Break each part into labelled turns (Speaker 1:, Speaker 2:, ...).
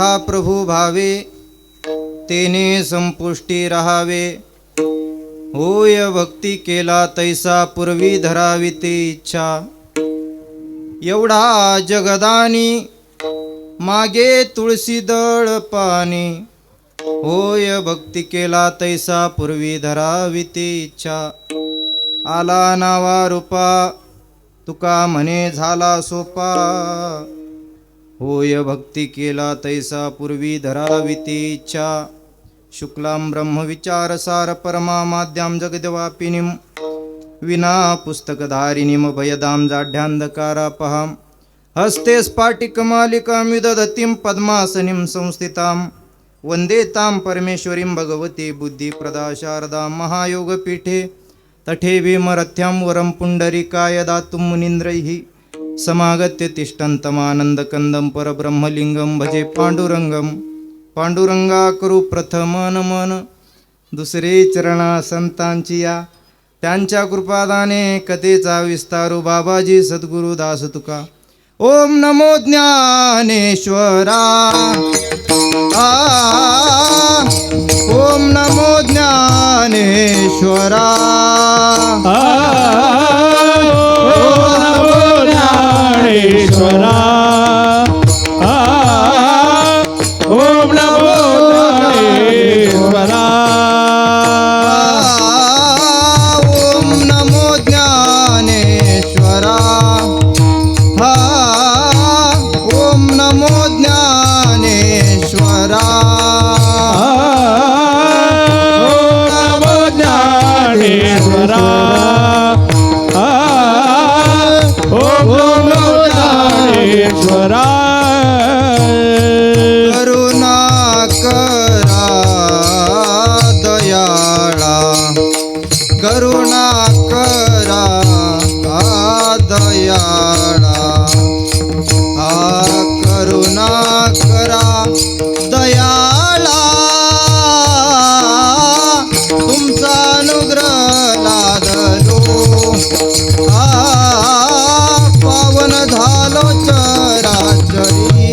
Speaker 1: हा प्रभू भावे तेने संपुष्टी राहावे. होय भक्ती केला तैसा पूर्वी धरावी ते इच्छा. एवढा जगदानी मागे तुळशी दळ पाणी. होय भक्ती केला तैसा पूर्वी धरावी ते इच्छा. आला नावा रूपा तुका म्हणे झाला सोपा. होय भक्ती केला तैसा पूर्वी धरावी ती इच्छा. शुक्लां ब्रह्म विचार सार परमा माद्यां जगद्व्यापिनीं विना पुस्तकधारिणीं भयदां जाढ्यांधकारापहां. हस्ते स्फाटिकमालिकां विदधतीं पद्मासनीं संस्थितां. वन्दे तां परमेश्वरीं भगवती बुद्धिप्रदा शारदां. महायोगपीठे तठे भीमरथ्यां वरं पुण्डरीकाय दातुं मुनीन्द्रैः समागत्य तिष्ठन्तमानन्दकन्दं परब्रह्मलिङ्गं भजे पाण्डुरङ्गं. पांडुरंगा करू प्रथम नमन. दुसरे चरणा संतांची या. त्यांच्या कृपादाने कथेचा विस्तारू बाबाजी सद्गुरु दास तुका. ओम नमो ज्ञानेश्वरा. ओम नमो ज्ञानेश्वरा.
Speaker 2: ओम नमो ज्ञानेश्वरा. ओम नमो ज्ञानेश्वरा.
Speaker 1: ओम नमो ज्ञानेश्वरा. ओम नमो ज्ञानेश्वरा.
Speaker 2: ओम नमो ज्ञानेश्वरा. ओम नमो ज्ञानेश्वरा.
Speaker 1: करुणा करा दयाळा. करुणा करा दयाळा. करुणा करा दयाळा. तुमचा अनुग्रह लादलो. पावन झालो चराचरी.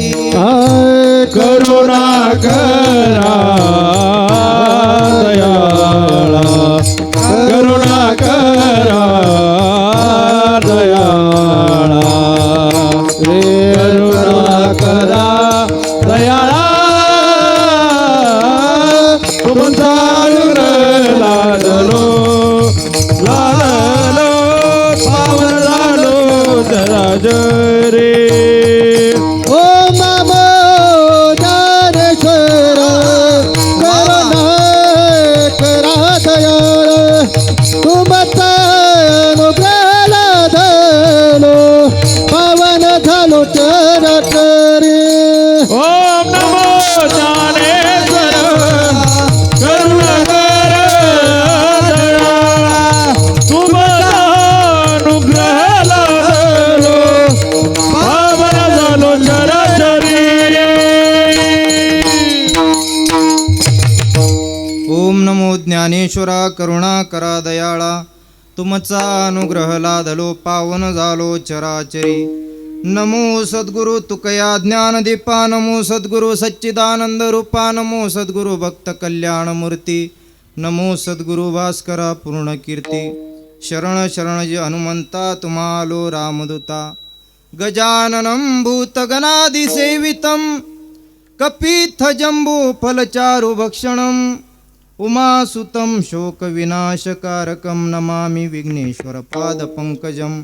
Speaker 2: करुणा करा दयाळा. करुणा करा दयाळा. करुणा करा दयाळा. तुमचा अनुग्रह लादलो. लादलो पावन झालो चराचरी.
Speaker 3: ओम नमो ज्ञानेश्वर. करुणा करा दयाळ. तुमचा अनुग्रह लादलो. पावन झालो चराचरी.
Speaker 2: ओम नमो ज्ञानेश्वर. करुणा करा दयाळा. तुमचा अनुग्रह लादलो. पावन झालो चराचरी.
Speaker 1: ओम नमो ज्ञानेश्वरा. करुणा करा दयाळा. तुमचा अनुग्रह लादलो. पावन झालो चराचरी. नमो सद्गुरु तुकया ज्ञानदीपा. नमो सद्गुरु सच्चिदानंद रूपा. नमो सद्गुरु भक्त कल्याण मूर्ती. नमो सद्गुरु भास्करा पूर्ण कीर्ती. शरण शरण जे हनुमंता तुम्हालो रामदूता. गजाननं भूतगणादिसेवितं कपीथ जम्बू फलचारु भक्षणं. उमासुतं शोकविनाशकारकं नमामि विघ्नेश्वर पादपङ्कजं.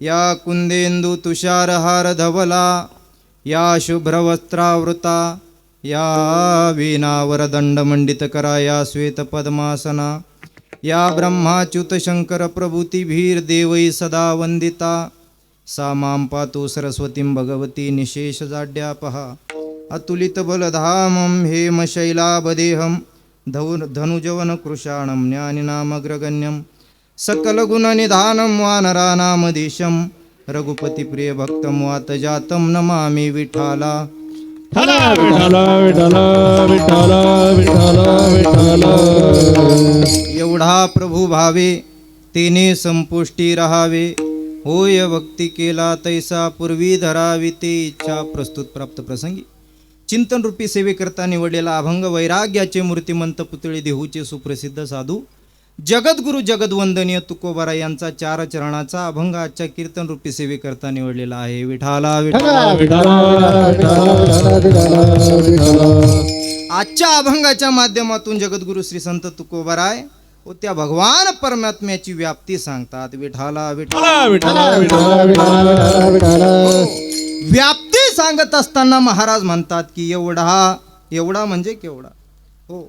Speaker 1: या कुन्देन्दु तुषारहार धवला. या शुभ्रवस्त्रावृता. या वीणावरदण्डमण्डितकरा. या श्वेतपद्मासना. या ब्रह्माच्युत शङ्कर प्रभृतिभिर्देवैः सदा वन्दिता. सा मां पातु सरस्वतीं भगवती निशेषजाड्यापहा. अतुलितबलधामं हेमशैलाभदेहं धनुजवनकृशाणं ज्ञानिनामग्रगण्यं. सकलगुणनिधानं वानराणामधीशं. रघुपतिप्रियभक्तं वातजातं नमामि विठाला.
Speaker 2: विठ्ठल विठ्ठल विठ्ठल विठ्ठल विठ्ठल.
Speaker 1: एवढा प्रभू भावे तेने संपुष्टी राहावे. होय भक्ती केला तैसा पूर्वी धरावी ते इच्छा. प्रस्तुत प्राप्त प्रसंगी चिंतन रूपी सेवेकरता निवडलेला अभंग वैराग्याचे मूर्तिमंत पुतळे देहूचे सुप्रसिद्ध साधू जगद्गुरु जगदवंदनीय तुकोबाराय यांचा 4 चरणाचा अभंग आजच्या कीर्तन रूपी सेवेकरता निवडलेला आहे. विठाला विठाला. आजच्या अभंगाच्या माध्यमातून जगद्गुरु श्री संत तुकोबाराय व त्या भगवान परमात्म्याची व्याप्ती सांगतात. विठाला विठाला. व्याप्ती सांगत असताना महाराज म्हणतात की एवढा म्हणजे केवढा. हो,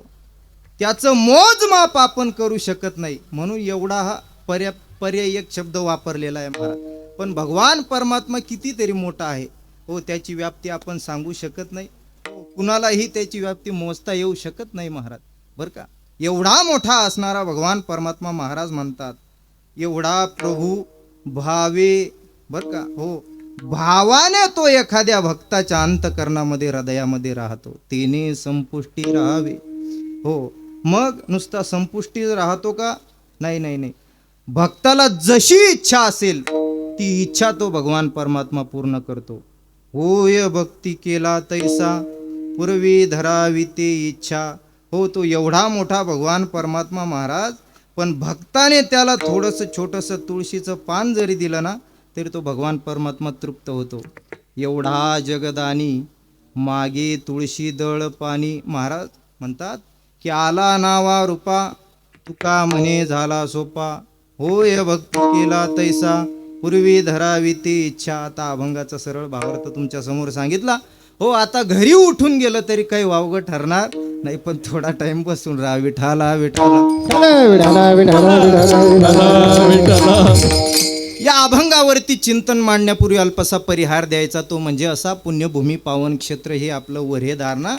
Speaker 1: त्याचं मोजमाप आपण करू शकत नाही, म्हणून एवढा हा पर्यायक शब्द वापरलेला आहे महाराज. पण भगवान परमात्मा कितीतरी मोठा आहे. हो, त्याची व्याप्ती आपण सांगू शकत नाही, कुणालाही त्याची व्याप्ती मोजता येऊ शकत नाही महाराज, बरं का. एवढा मोठा असणारा भगवान परमात्मा महाराज म्हणतात एवढा प्रभू भावे, बरं का. हो, भावाने तो एखाद्या भक्ताच्या अंतकरणामध्ये हृदयामध्ये राहतो, तिने संपुष्टी राहावे. हो, मग नुसता संपुष्टी राहतो का? नाही नाही नाही, भक्ताला जशी इच्छा असेल ती इच्छा तो भगवान परमात्मा पूर्ण करतो. होय भक्ती केला तैसा पूर्वी धरावी ते इच्छा. हो, तो एवढा मोठा भगवान परमात्मा महाराज, पण भक्ताने त्याला थोडंसं छोटंसं तुळशीचं पान जरी दिलं ना तरी तो भगवान परमात्मा तृप्त होतो. एवढा जगदानी मागे तुळशी दळ पाणी. महाराज म्हणतात की आला नावा रूपा तुका म्हणे झाला सोपा. होय भक्ती केला तैसा पूर्वी धरावी ती इच्छा. आता अभंगाचा सरळ भावार्थ तुमच्या समोर सांगितला. हो, आता घरी उठून गेलं तरी काही वावगं ठरणार नाही, पण थोडा टाइम बसून राहा. विठाला विठाला. या अभंगावरती चिंतन मांडण्यापूर्वी अल्पसा परिहार द्यायचा, तो म्हणजे असा. पुण्यभूमी पावन क्षेत्र हे आपलं वऱ्हेदारणा,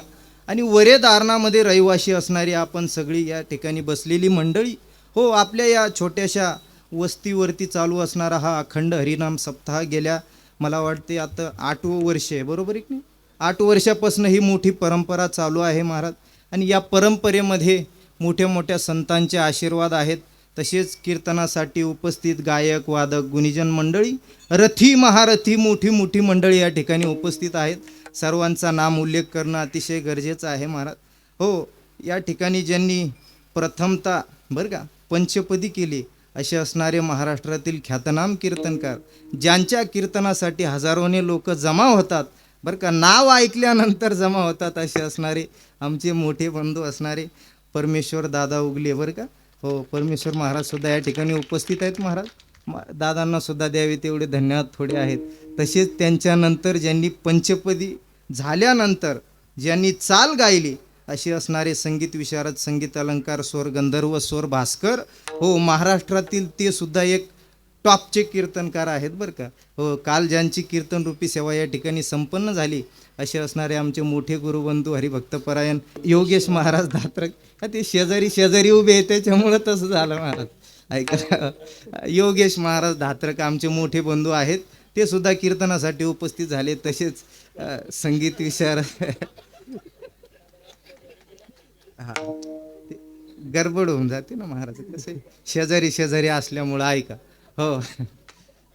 Speaker 1: आणि वऱ्हेदारणामध्ये रहिवाशी असणारी आपण सगळी या ठिकाणी बसलेली मंडळी. हो, आपल्या या छोट्याशा वस्तीवरती चालू असणारा हा अखंड हरिनाम सप्ताह गेल्या मला वाटते आता 8वं वर्ष आहे, बरोबर आहे की नाही? 8 वर्षापासून ही मोठी परंपरा चालू आहे महाराज. आणि या परंपरेमध्ये मोठ्या मोठ्या संतांचे आशीर्वाद आहेत. तसेच कीर्तनासाठी उपस्थित गायक वादक गुणीजन मंडळी, रथी महारथी मोठी मोठी मंडळी या ठिकाणी उपस्थित आहेत. सर्वांचा नाम उल्लेख करणं अतिशय गरजेचं आहे महाराज. हो, या ठिकाणी ज्यांनी प्रथमता, बरं का, पंचपदी केली असे असणारे महाराष्ट्रातील ख्यातनाम कीर्तनकार, ज्यांच्या कीर्तनासाठी हजारोने लोक जमा होतात, बरं का, नाव ऐकल्यानंतर जमा होतात, असे असणारे आमचे मोठे बंधू असणारे परमेश्वर दादा उगले, बरं का. हो, परमेश्वर महाराज सुद्धा या ठिकाणी उपस्थित आहेत महाराज. दादांना सुद्धा द्यावे तेवढे धन्यवाद थोडे आहेत. तसेच त्यांच्यानंतर ज्यांनी पंचपदी झाल्यानंतर ज्यांनी चाल गायली असे असणारे संगीत विशारद, संगीत अलंकार, स्वर गंधर्व, स्वर भास्कर. हो, महाराष्ट्रातील ते सुद्धा एक टॉपचे कीर्तनकार आहेत, बरं का. हो, काल ज्यांची कीर्तनरूपी सेवा या ठिकाणी संपन्न झाली असे असणारे आमचे मोठे गुरुबंधू हरिभक्तपरायण योगेश महाराज धात्रक. ते शेजारी उभे आहेत त्याच्यामुळं तसं झालं महाराज, ऐका. योगेश महाराज धात्रक आमचे मोठे बंधू आहेत, ते सुद्धा कीर्तनासाठी उपस्थित झाले. तसेच संगीत विशारद, हा, गडबड होऊन जाते ना महाराज, कसे शेजारी असल्यामुळं, ऐका. हो,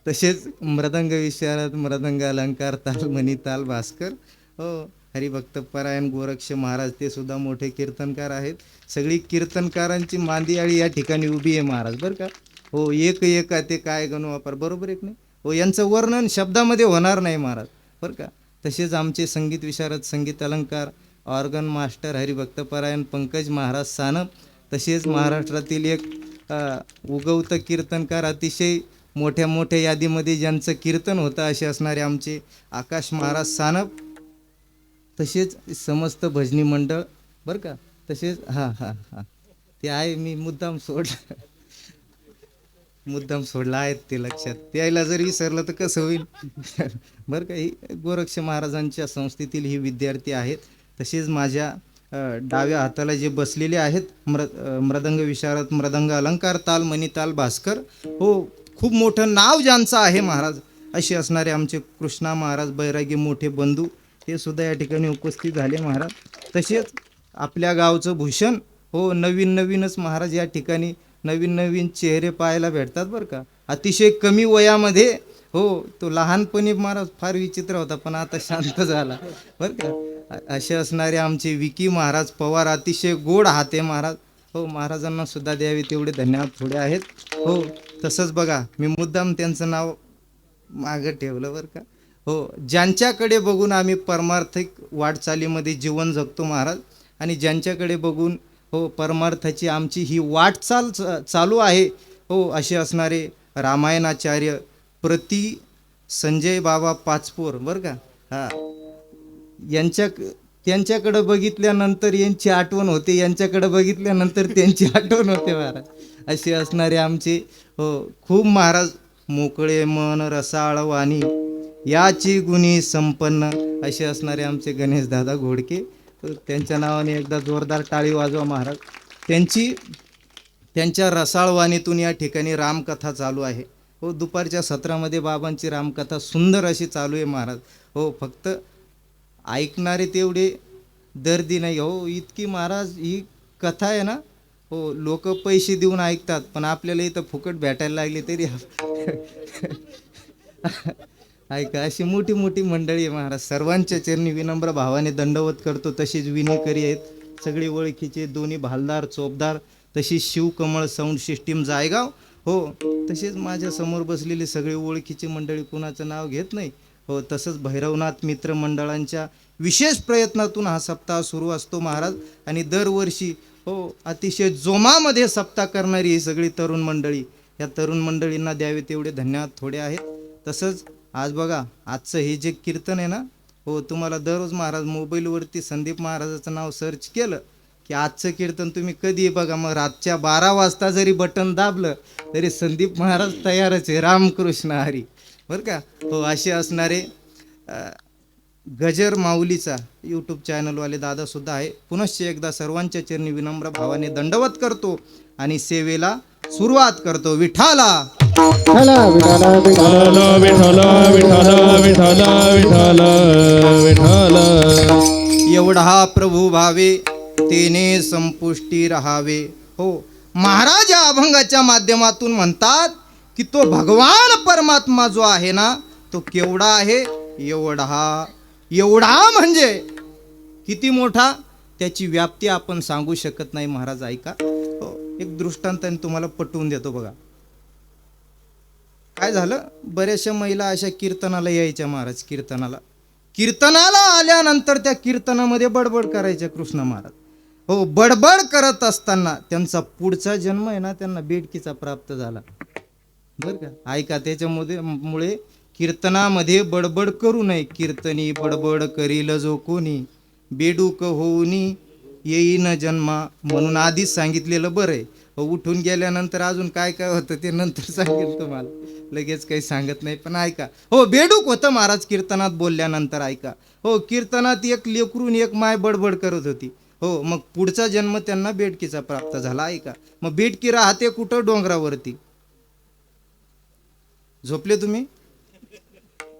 Speaker 1: तसेच मृदंग विशारद, मृदंग अलंकार, ताल मणी, ताल भास्कर. हो, हरिभक्तपरायण गोरक्ष महाराज, ते सुद्धा मोठे कीर्तनकार आहेत. सगळी कीर्तनकारांची मांदियाळी या ठिकाणी उभी आहे महाराज, बरं का. हो, एक ते काय गणू वापर, बरोबर आहे की नाही? हो, यांचं वर्णन शब्दामध्ये होणार नाही महाराज, बरं का. तसेच आमचे संगीत विशारद, संगीत अलंकार, ऑर्गन मास्टर हरिभक्तपरायण पंकज महाराज सानप. तसेच महाराष्ट्रातील एक उगवतं कीर्तनकार, अतिशय मोठ्या यादीमध्ये ज्यांचं कीर्तन होतं असे असणारे आमचे आकाश महाराज सानप. तसेच समस्त भजनी मंडळ, बरं का. तसेच ते आहे, मी मुद्दाम सोडला आहेत ते लक्षात, त्याला जर विसरलं तर कसं होईल. बरं का, ही गोरक्ष महाराजांच्या संस्थेतील ही विद्यार्थी आहेत. तसेच माझ्या डाव्या हाताला जे बसलेले आहेत मृदंग विशारद, मृदंग अलंकार, ताल मणी, ताल भास्कर. हो, खूप मोठं नाव ज्यांचं आहे महाराज असे असणारे आमचे कृष्णा महाराज बैरागी मोठे बंधू, ते सुद्धा या ठिकाणी उपस्थित झाले महाराज. तसेच आपल्या गावचं भूषण. हो, नवीनच महाराज या ठिकाणी नवीन चेहरे पाहायला भेटतात, बरं का. अतिशय कमी वयामध्ये. हो, तो लहानपणी महाराज फार विचित्र होता, पण आता शांत झाला, बरं का. असे असणारे आमचे विकी महाराज पवार, अतिशय गोड हाते महाराज. हो, महाराजांना सुद्धा द्यावे तेवढे धन्यवाद थोडे आहेत. हो, तसंच बघा मी मुद्दाम त्यांचं नाव मागं ठेवलं बरं का. हो, ज्यांच्याकडे बघून आम्ही परमार्थिक वाटचालीमध्ये जीवन जगतो महाराज, आणि ज्यांच्याकडे बघून हो परमार्थाची आमची ही वाटचाल चालू आहे, हो, असे असणारे रामायणाचार्य प्रति संजय बाबा पाचपोर बरं का. हां, त्यांच्याकडं बघितल्यानंतर यांची आठवण होते, यांच्याकडं बघितल्यानंतर त्यांची आठवण होते महाराज. असे असणारे आमचे हो खूप महाराज मोकळे मन रसाळ वाणी याची गुणी संपन्न असे असणारे आमचे गणेशदादा घोडके. त्यांच्या नावाने एकदा जोरदार टाळी वाजवा महाराज. त्यांच्या रसाळ वाणीतून या ठिकाणी रामकथा चालू आहे. हो, दुपारच्या सत्रामध्ये बाबांची रामकथा सुंदर अशी चालू आहे महाराज. हो, फक्त ऐकणारे तेवढे दर्दी नाही. हो, इतकी महाराज ही कथा आहे ना. हो, लोक पैसे देऊन ऐकतात, पण आपल्याला इथं फुकट भेटायला लागले तरी ऐका. अशी मोठी मोठी मंडळी आहे महाराज. सर्वांच्या चरणी विनम्र भावाने दंडवत करतो. तशीच विनेकरी आहेत सगळे ओळखीचे, दोन्ही भालदार चोपदार, तशीच शिवकमळ साऊंड सिस्टीम जायगाव. हो, तसेच माझ्या समोर बसलेले सगळे ओळखीचे मंडळी, कुणाचं नाव घेत नाही. हो, तसंच भैरवनाथ मित्र मंडळांच्या विशेष प्रयत्नातून हा सप्ताह सुरू असतो महाराज. आणि दरवर्षी हो अतिशय जोमामध्ये सप्ताह करणारी ही सगळी तरुण मंडळी, या तरुण मंडळींना द्यावे तेवढे धन्यवाद थोडे आहेत. तसंच आज बघा आजचं हे जे कीर्तन आहे ना, हो, तुम्हाला दररोज महाराज मोबाईलवरती संदीप महाराजाचं नाव सर्च केलं की आजचं कीर्तन तुम्ही कधी बघा, मग रातच्या 12 वाजता जरी बटन दाबलं तरी संदीप महाराज तयारच आहे. रामकृष्ण हरी बरं का. हो, असे असणारे गजर माऊलीचा यूट्यूब चॅनलवाले दादासुद्धा आहे. पुनश्च एकदा सर्वांच्या चरणी विनम्र भावाने दंडवत करतो आणि सेवेला सुरुवात करतो. विठाला
Speaker 3: विठाला विठाला विठाला
Speaker 2: विठाला विठाला विठाला विठाला विठाला.
Speaker 1: एवढा प्रभू भावे तेने संपुष्टी राहावे. हो, महाराज या अभंगाच्या माध्यमातून म्हणतात की तो भगवान परमात्मा जो आहे ना, तो केवढा आहे. एवढा म्हणजे किती मोठा, त्याची व्याप्ती आपण सांगू शकत नाही महाराज. ऐका. हो, एक दृष्टांताने तुम्हाला पटवून देतो बघा. काय झालं, बऱ्याचशा महिला अशा कीर्तनाला यायच्या महाराज. कीर्तनाला आल्यानंतर त्या कीर्तनामध्ये बडबड करायच्या कृष्ण महाराज. हो, बडबड करत असताना त्यांचा पुढचा जन्म आहे ना, त्यांना बेडकीचा प्राप्त झाला बरं का. ऐका, त्याच्यामुळे कीर्तनामध्ये बडबड करू नये. कीर्तनी बडबड करील जो कोणी, बेडूक होऊनी येईन जन्मा, म्हणून आधीच सांगितलेलं बरं आहे. उठून गेल्यानंतर अजून काय काय होतं ते नंतर सांगेल तुम्हाला, लगेच काही सांगत नाही. पण ऐका, हो, बेडूक होतं महाराज कीर्तनात बोलल्यानंतर. ऐका, हो, कीर्तनात एक लेकरून एक माय बडबड करत होती. हो, मग पुढचा जन्म त्यांना बेडकीचा प्राप्त झाला. ऐका, मग बेडकी राहते कुठं, डोंगरावरती. झोपले तुम्ही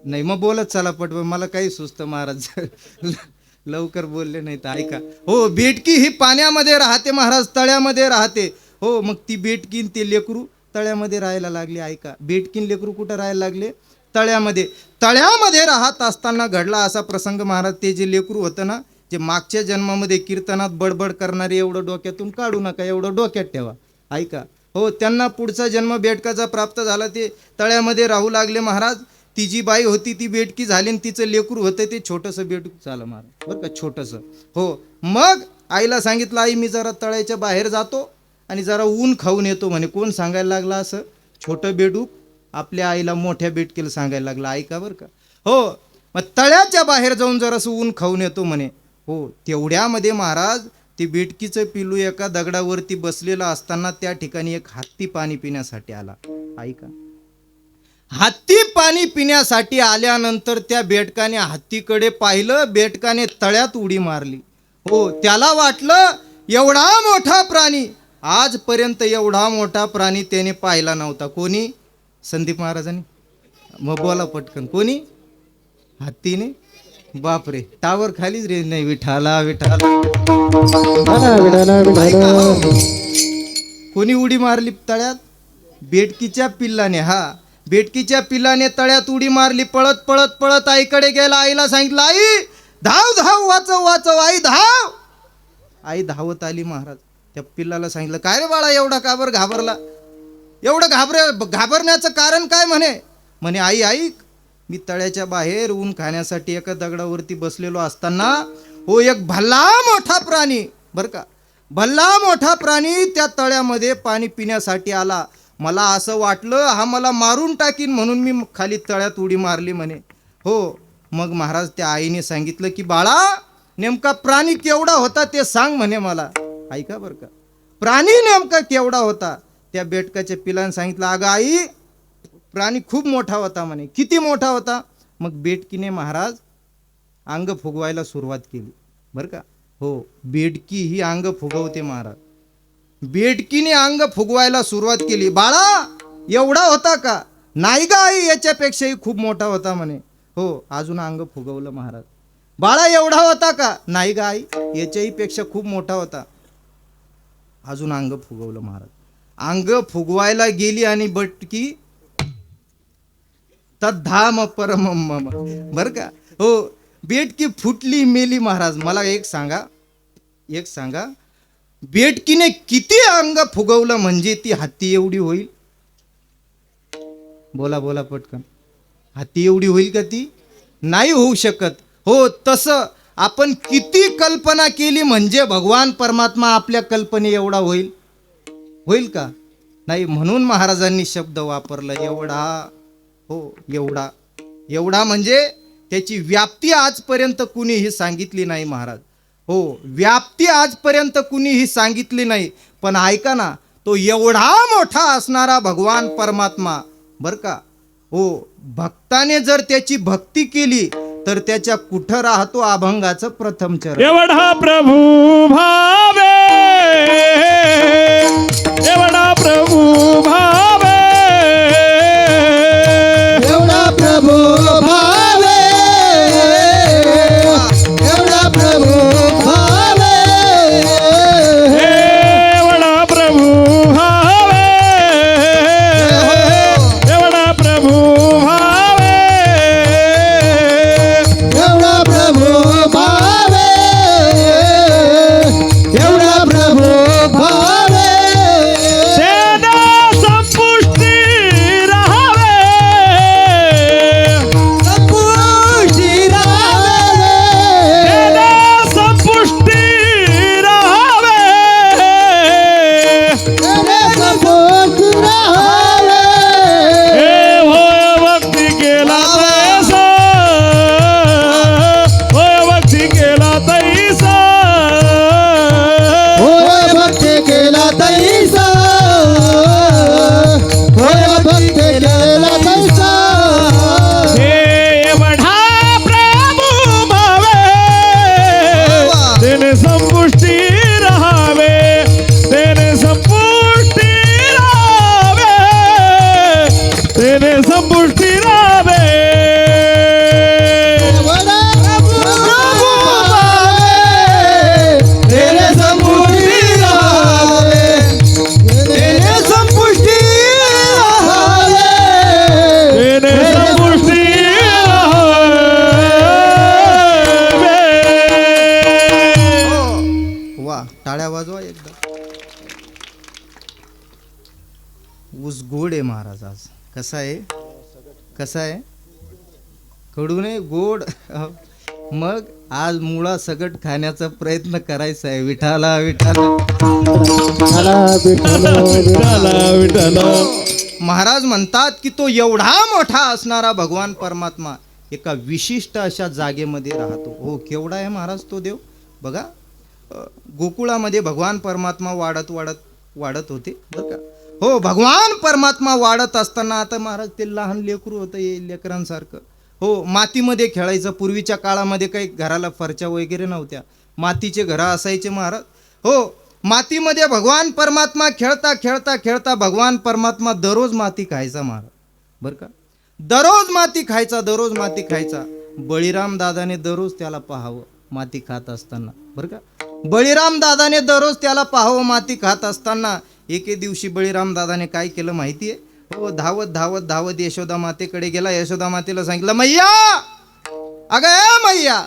Speaker 1: नाही, मग बोलत चला पटव, मला काही सुचतं महाराज. लवकर बोलले नाही तर. ऐका, हो, बेडकी ही पाण्यामध्ये राहते महाराज, तळ्यामध्ये राहते. हो, मग ती बेटकीन ते लेकरू तळ्यामध्ये राहायला लागले. ऐका, बेटकीन लेकरू कुठं राहायला लागले, तळ्यामध्ये राहत असताना घडला असा प्रसंग महाराज. ते जे लेकरू होतं ना, जे मागच्या जन्मामध्ये कीर्तनात बडबड करणारे, एवढं डोक्यातून काढू नका, एवढं डोक्यात ठेवा. ऐका, हो, त्यांना पुढचा जन्म बेडकाचा प्राप्त झाला. ते तळ्यामध्ये राहू लागले महाराज. ती जी बाई होती ती बेटकी झाली आणि तिचं लेकरू होतं ते छोटंसं बेडूक झालं महाराज बरं का, छोटंसं. हो, मग आईला सांगितलं, आई मी जरा तळ्याच्या बाहेर जातो आणि जरा ऊन खाऊन येतो म्हणे. कोण सांगायला लागला असं, छोटं बेडूक आपल्या आईला मोठ्या बेटकीला सांगायला लागला. ऐका बरं का. हो, मग तळ्याच्या बाहेर जाऊन जरासं ऊन खाऊन येतो म्हणे. हो, तेवढ्यामध्ये महाराज ते बेटकीचं पिलू एका दगडावरती बसलेलं असताना त्या ठिकाणी एक हत्ती पाणी पिण्यासाठी आला. ऐका, हत्ती पाणी पिण्यासाठी आल्यानंतर त्या बेटकाने हत्तीकडे पाहिलं, बेटकाने तळ्यात उडी मारली. हो, त्याला वाटलं एवढा मोठा प्राणी, आजपर्यंत एवढा मोठा प्राणी त्याने पाहिला नव्हता. कोणी, संदीप महाराजांनी. मग बोला पटकन, कोणी, हत्तीने. बापरे, टावर खालीच रेंज नाही. विठाला विठाला. कोणी उडी मारली तळ्यात, बेटकीच्या पिल्लाने. हा, बेटकीच्या पिल्लाने तळ्यात उडी मारली. पळत पळत पळत आईकडे गेला. आईला सांगितलं, आई धाव धाव वाचव वाचव आई धाव. आई धावत आली. महाराज त्या पिल्लाला सांगितलं, काय रे बाळा एवढा का बरं घाबरला, एवढं घाबरण्याचं कारण काय? म्हणे आई ऐक, मी तळ्याच्या बाहेर ऊन खाण्यासाठी एका दगडावरती बसलेलो असताना हो एक भल्ला मोठा प्राणी, बरं का, भल्ला मोठा प्राणी त्या तळ्यामध्ये पाणी पिण्यासाठी आला. मला असं वाटलं हा मला मारून टाकीन, म्हणून मी खाली तळ्यात उडी मारली म्हणे. हो, मग महाराज त्या आईने सांगितलं की बाळा नेमका प्राणी केवढा होता ते सांग म्हणे मला. ऐका बरं का, प्राणी नेमका केवढा होता? त्या बेटकाच्या पिलाने सांगितलं, अगं आई प्राणी खूप मोठा होता म्हणे. किती मोठा होता? मग बेटकीने महाराज अंग फुगवायला सुरुवात केली, बरं का. हो, बेटकी ही अंग फुगवते महाराज. बेटकीने अंग फुगवायला सुरुवात केली. बाळा एवढा होता का? नाही गा आई, याच्यापेक्षाही खूप मोठा होता म्हणे. हो, अजून अंग फुगवलं महाराज. बाळा एवढा होता का? नाही गा आई, याच्याही पेक्षा खूप मोठा होता. अजून अंग फुगवलं महाराज. अंग फुगवायला गेली आणि बटकी तद्धाम परम, बर का. हो, बेटकी फुटली मेली महाराज. मला एक सांगा बेटकीने किती अंग फुगवलं म्हणजे ती हत्ती एवढी होईल? बोला पटकन. हत्ती एवढी होईल का ती? नाही होऊ शकत. हो, तसं आपण किती कल्पना केली म्हणजे भगवान परमात्मा आपल्या कल्पने एवढा होईल का? नाही. म्हणून महाराजांनी शब्द वापरला एवढा. हो, एवढा म्हणजे त्याची व्याप्ती आजपर्यंत कुणीही सांगितली नाही महाराज. हो, व्याप्ती आजपर्यंत कुणीही सांगितली नाही. पण ऐका ना, तो एवढा मोठा असणारा भगवान परमात्मा, बर का. हो, भक्ताने जर त्याची भक्ती केली तर त्याच्या कुठं राहतो अभंगाचं प्रथम चरण.
Speaker 2: एवढा प्रभू भावे, एवढा प्रभू भावे,
Speaker 3: एवढा प्रभू भावे, एवढा प्रभू भावे,
Speaker 2: एवढा प्रभू भावे, एवढा प्रभू भावे,
Speaker 3: एवढा प्रभू भावे, एवढा प्रभू भावे,
Speaker 2: सेना संपुष्टी राहावे,
Speaker 3: संपुष्टी राहावे,
Speaker 2: सेना संपुष्टी राहावे,
Speaker 3: संपुष्टी राहावे,
Speaker 2: हे होय भक्ती केला तैसा, होय भक्ती केला तैसा,
Speaker 3: होय भक्ती केला तैसा, होय भक्ती केला तैसा,
Speaker 2: हे एवढा प्रभू भावे, तेने संपुष्टी राहावे, तेने संपुष्टी राहावे, तेने संपुष्टी राहावे.
Speaker 3: एवढा प्रभू भावे, तेने संपुष्टी राहावे, तेने संपुष्टी राहावे,
Speaker 2: तेने संपुष्टी राहावे.
Speaker 1: वा, टाळ्या वाजवा एकदा. ऊस गोड आहे महाराज आज. कसा आहे? कडू नाही, गोड. मग आज मुळा सगट खाण्याचा प्रयत्न करायचा आहे. विठाला
Speaker 3: विठ्ठला
Speaker 2: विठाला विठाला.
Speaker 1: महाराज म्हणतात की तो एवढा मोठा असणारा भगवान परमात्मा एका विशिष्ट अशा जागेमध्ये राहतो. हो, केवढा आहे महाराज तो देव. बघा, गोकुळामध्ये भगवान परमात्मा वाढत होते, बरं का. हो, भगवान परमात्मा वाढत असताना आता महाराज ते लहान लेकरू होतं, लेकरांसारखं. हो, मातीमध्ये खेळायचं. पूर्वीच्या काळामध्ये काही घराला फरच्या वगैरे नव्हत्या, मातीचे घरं असायचे महाराज. हो, मातीमध्ये भगवान परमात्मा खेळता खेळता खेळता भगवान परमात्मा दररोज माती खायचा महाराज, बरं का. दररोज माती खायचा. बळीराम दादाने दररोज त्याला पाहावं माती खात असताना, बरं का. बळीराम दादाने दररोज त्याला पाहावं माती खात असताना. एके दिवशी बळीराम दादाने काय केलं माहितीये? हो, धावत यशोदा मातेकडे गेला. यशोदा मातेला सांगितलं, मैया, अगं ए मैया,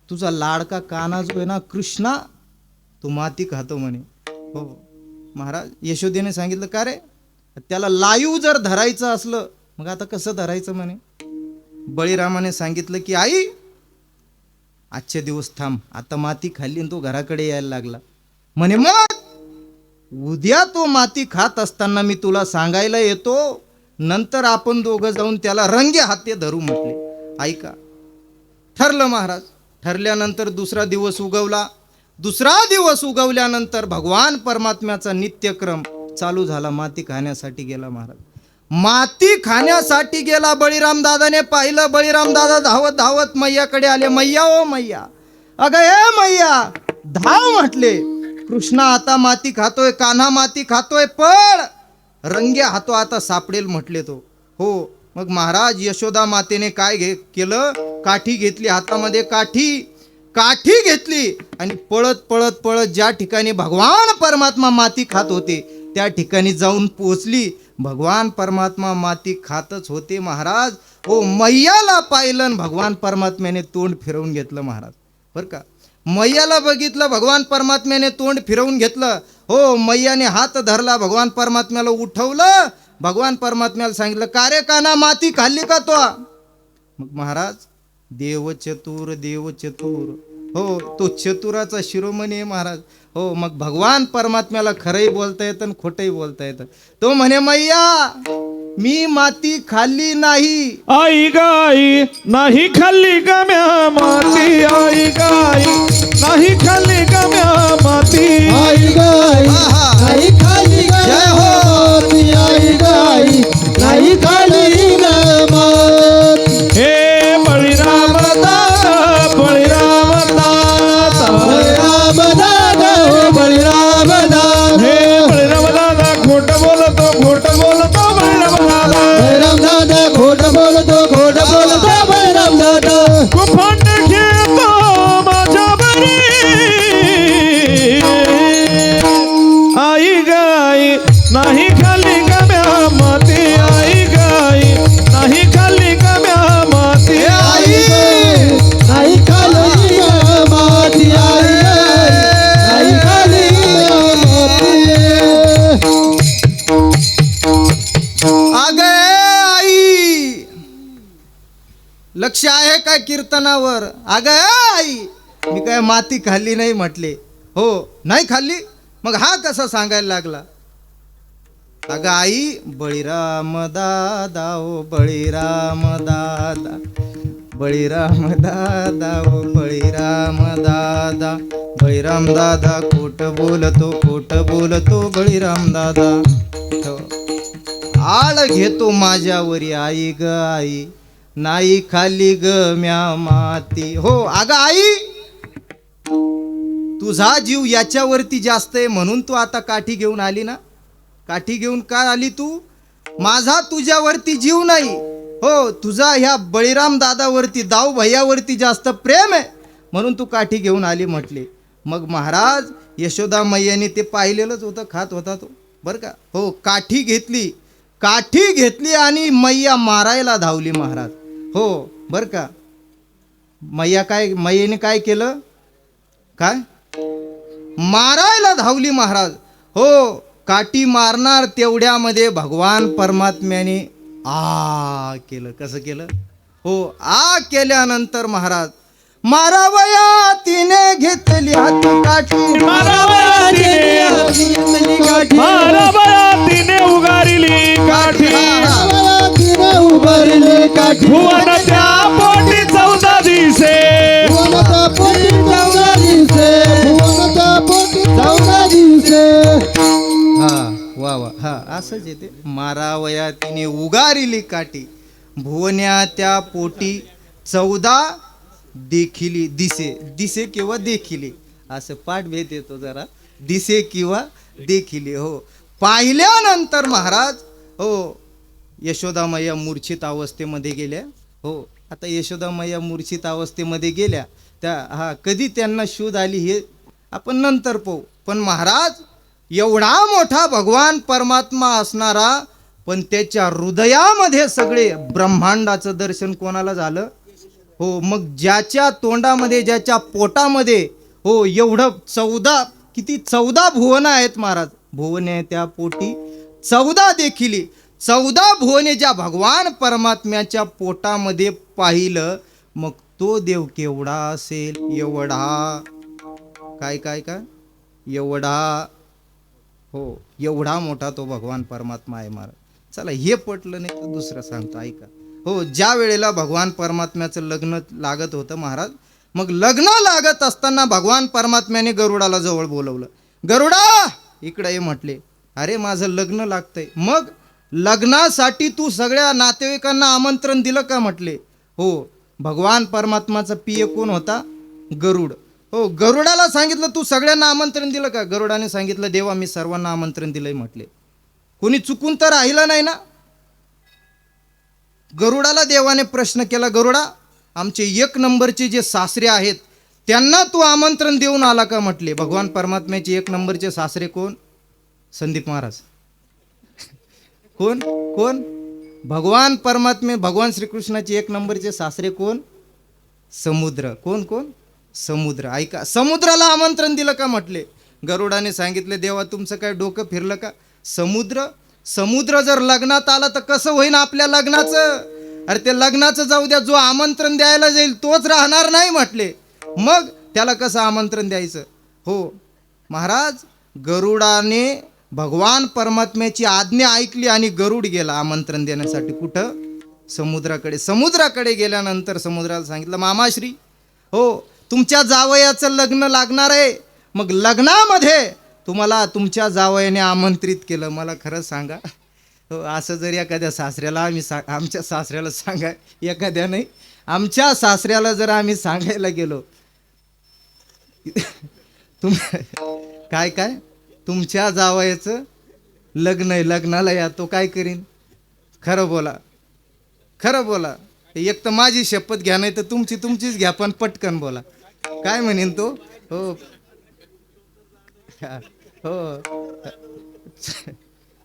Speaker 1: तुझा लाडका काना जो आहे ना कृष्णा तो माती खातो म्हणे. हो महाराज यशोदेने सांगितलं का रे त्याला लाईव जर धरायचं असलं मग आता कसं धरायचं म्हणे. बळीरामाने सांगितलं की आई आजचे दिवस थांब, आता माती खाल्ली आणि तो घराकडे यायला लागला म्हणे. मग उद्या तो माती खात असताना मी तुला सांगायला येतो, नंतर आपण दोघं जाऊन त्याला रंगे हाते धरू म्हटले. ऐका ठरलं महाराज. ठरल्यानंतर दुसरा दिवस उगवला. दुसरा दिवस उगवल्यानंतर भगवान परमात्म्याचा नित्यक्रम चालू झाला. माती खाण्यासाठी गेला महाराज. माती खाण्यासाठी गेला. बळीराम दादाने पाहिलं. बळीराम दादा धावत धावत मैयाकडे आले. मैया ओ मैया, अगं ए मैया धाव म्हटले. कृष्णा आता माती खातोय, कान्हा माती खातोय, पण रंग्या हातो आता सापडेल म्हटले तो. हो मग महाराज यशोदा मातेने काय केलं, काठी घेतली हातामध्ये. काठी घेतली आणि पळत पळत पळत ज्या ठिकाणी भगवान परमात्मा माती खात होते त्या ठिकाणी जाऊन पोचली. भगवान परमात्मा माती खातच होते महाराज. हो मैयाला पाहिलं आणि भगवान परमात्म्याने तोंड फिरवून घेतलं महाराज. बरं का, मैयाला बघितलं, भगवान परमात्म्याने तोंड फिरवून घेतलं. हो मैयाने हात धरला, भगवान परमात्म्याला उठवलं. भगवान परमात्म्याला सांगितलं का रे काना माती खाल्ली का तो. मग महाराज देव चतुर. हो तो चतुराचा शिरोमणी आहे महाराज. हो मग भगवान परमात्म्याला खरंही बोलता येतं आणि खोटंही बोलता येतं. तो म्हणे मैया मी माती खाल्ली नाही.
Speaker 2: आई गाई नाही खाल्ली गम्या माती, आई गाई नाही खाल्ली गम्या माती.
Speaker 3: आई गाई
Speaker 1: आहा.
Speaker 3: नाही खाली
Speaker 1: जय हो.
Speaker 3: ती आई गाई नाही खाली न माती.
Speaker 2: हे बळीराम दादा, बळीराम दादा,
Speaker 3: बळीराम दादा हो बळीराम दादा.
Speaker 2: हे बळीराम दादा खोट बोलतो बळीराम दादा.
Speaker 3: बळीराम दादा खोट बोलतो बळीराम दादा.
Speaker 2: कुफंड घेतो माझ्या बरी, आई गाई नाही खाल्ली गम्या माती, आई गाई नाही खाल्ली गम्या माती.
Speaker 3: आई नाही खाली न माती. आई नाही खाली न माती.
Speaker 1: अगं आई लक्ष आहे का कीर्तनावर. अगं आई मी काय माती खाल्ली नाही म्हटले. हो नाही खाल्ली, मग हा कसा सांगायला लागला. अगं आई बळीराम दादा ओ बळीराम दादा, बळीराम दादा ओ बळीराम दादा. बळीराम दादा खोट बोलतो बळीराम दादा. हो. आळ घेतो माझ्यावरी आई ग आई नाही खाली ग म्या माती. हो अगं आई तुझा जीव याच्यावरती जास्त आहे म्हणून तू आता काठी घेऊन आली ना. काठी घेऊन का आली तू. माझा तुझ्यावरती जीव नाही. हो तुझा ह्या बळीराम दादावरती दाऊ भैयावरती जास्त प्रेम आहे म्हणून तू काठी घेऊन आली म्हटले. मग महाराज यशोदा मैयाने ते पाहिलेलंच होतं, खात होता तो. बरं का. हो काठी घेतली आणि मैया मारायला धावली महाराज. हो बरं का. मैयाने काय केलं, काय मारायला धावली महाराज. हो काठी मारणार तेवढ्यामध्ये भगवान परमात्म्याने आ केलं. कसं केलं. हो आ केल्यानंतर महाराज मारावया तिने घेतली हाती काठी.
Speaker 2: मारावया तिने उगारिली काठी.
Speaker 3: तिने उभारली काठी.
Speaker 2: भुवन त्या पोटी 14 दिसे.
Speaker 3: भुवनता पोटी 14 दिवसे. भुवनता पोटी 14 दिवसे.
Speaker 1: हा वा वा हा असंच येते. मारावया तिने उगारिली काठी. भुवन्या त्या पोटी 14 देखिली दिसे किंवा देखिली असं पाठ भेद येतो जरा. दिसे किंवा देखिली. हो पाहिल्यानंतर महाराज हो यशोदा मैया मूर्छित अवस्थेमध्ये गेल्या. हो आता यशोदा मैया मूर्छित अवस्थेमध्ये गेल्या त्या कधी त्यांना शोध आली हे आपण नंतर पाहू. पण महाराज एवढा मोठा भगवान परमात्मा असणारा पण त्याच्या हृदयामध्ये सगळे ब्रह्मांडाचं दर्शन कोणाला झालं. हो मग ज्याच्या तोंडामध्ये ज्याच्या पोटामध्ये हो एवढं 14 भुवन आहेत महाराज. भुवने त्या पोटी 14 देखील 14 भुवने ज्या भगवान परमात्म्याच्या पोटामध्ये पाहिलं, मग तो देव केवढा असेल? एवढा. काय काय काय? एवढा. हो एवढा मोठा तो भगवान परमात्मा आहे महाराज. चला हे पटलं नाही तर दुसरं सांगतो ऐका. हो ज्या वेळेला भगवान परमात्म्याचं लग्न लागत होतं महाराज, मग लग्न लागत असताना भगवान परमात्म्याने गरुडाला जवळ बोलवलं. गरुडा इकडे ये म्हटले. अरे माझं लग्न लागतंय. मग लग्नासाठी तू सगळ्या नातेवाईकांना आमंत्रण दिलं का म्हटले. हो भगवान परमात्माचा पिय कोण होता? गरुड. हो गरुडाला सांगितलं तू सगळ्यांना आमंत्रण दिलं का? गरुडाने सांगितलं देवा मी सर्वांना आमंत्रण दिलंय म्हटले. कोणी चुकून तर राहिलं नाही ना. गरुडाला देवाने प्रश्न केला, गरुडा आमचे 1 नंबरचे जे सासरे आहेत त्यांना तू आमंत्रण देऊन आला का म्हटले. भगवान परमात्म्याचे 1 नंबरचे सासरे कोण? संदीप महाराज. कोण कोण? भगवान परमात्मे भगवान श्रीकृष्णाचे 1 नंबरचे सासरे कोण? समुद्र. कोण कोण? समुद्र. ऐका समुद्राला आमंत्रण दिलं का म्हटले. गरुडाने सांगितले देवा तुमचं काय डोकं फिरलं का? समुद्र जर लग्नात आला तर कसं होईन आपल्या लग्नाचं? अरे ते लग्नाचं जाऊ द्या, जो आमंत्रण द्यायला जाईल तोच राहणार नाही म्हटले. मग त्याला कसं आमंत्रण द्यायचं? हो महाराज गरुडाने भगवान परमात्म्याची आज्ञा ऐकली आणि गरुड गेला आमंत्रण देण्यासाठी. कुठं? समुद्राकडे. समुद्राकडे गेल्यानंतर समुद्राला सांगितलं मामाश्री हो तुमच्या जावयाचं लग्न लागणार आहे. मग लग्नामध्ये तुम्हाला तुमच्या जावयाने आमंत्रित केलं. मला खरं सांगा हो असं जर एखाद्या सासऱ्याला आमच्या सासऱ्याला एखाद्या नाही आमच्या सासऱ्याला जर आम्ही सांगायला गेलो काय काय तुमच्या जावयाचं लग्न आहे, लग्नाला या, तो काय करीन? खरं बोला, खरं बोला. एक तर माझी शपथ घ्या नाही तर तुमचीच घ्या, पण पटकन बोला. काय म्हणेन तो? हो हो